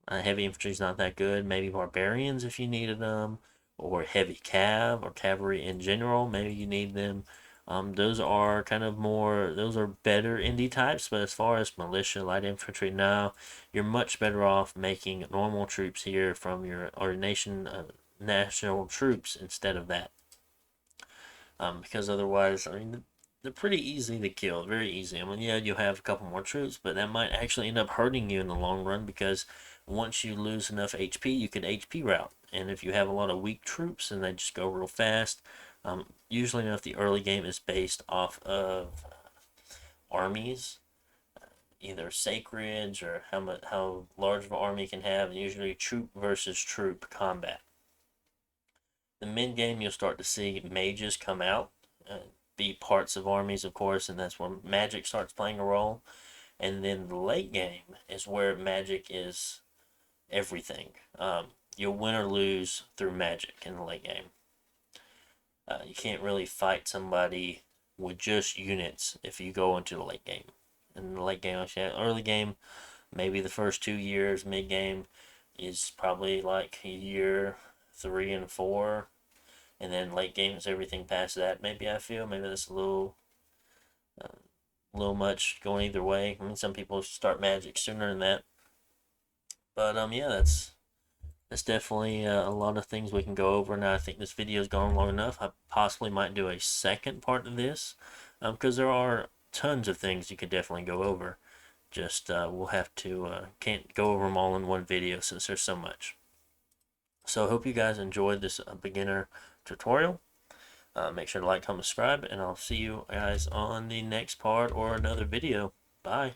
Heavy infantry is not that good. Maybe barbarians if you needed them, or heavy cav or cavalry in general. Maybe you need them. Those are those are better indie types, but as far as militia, light infantry, now you're much better off making normal troops here from your national troops instead of that. Because otherwise, I mean, they're pretty easy to kill, very easy. I mean, yeah, you'll have a couple more troops, but that might actually end up hurting you in the long run, because once you lose enough HP, you can HP route. And if you have a lot of weak troops and they just go real fast, usually enough the early game is based off of armies, either sacreds or how large of an army you can have, and usually troop versus troop combat. The mid game, you'll start to see mages come out, be parts of armies, of course, and that's where magic starts playing a role. And then the late game is where magic is everything. You'll win or lose through magic in the late game. You can't really fight somebody with just units if you go into the late game. In the late game, actually, early game, maybe the first 2 years, mid game is probably like year 3 and 4, and then late game is everything past that. Maybe that's a little much going either way. I mean, some people start magic sooner than that, but yeah, that's definitely a lot of things we can go over. Now I think this video has gone long enough. I possibly might do a second part of this, because there are tons of things you could definitely go over. Just we'll have to can't go over them all in one video since there's so much. So I hope you guys enjoyed this beginner tutorial. Make sure to like, comment, subscribe, and I'll see you guys on the next part or another video. Bye.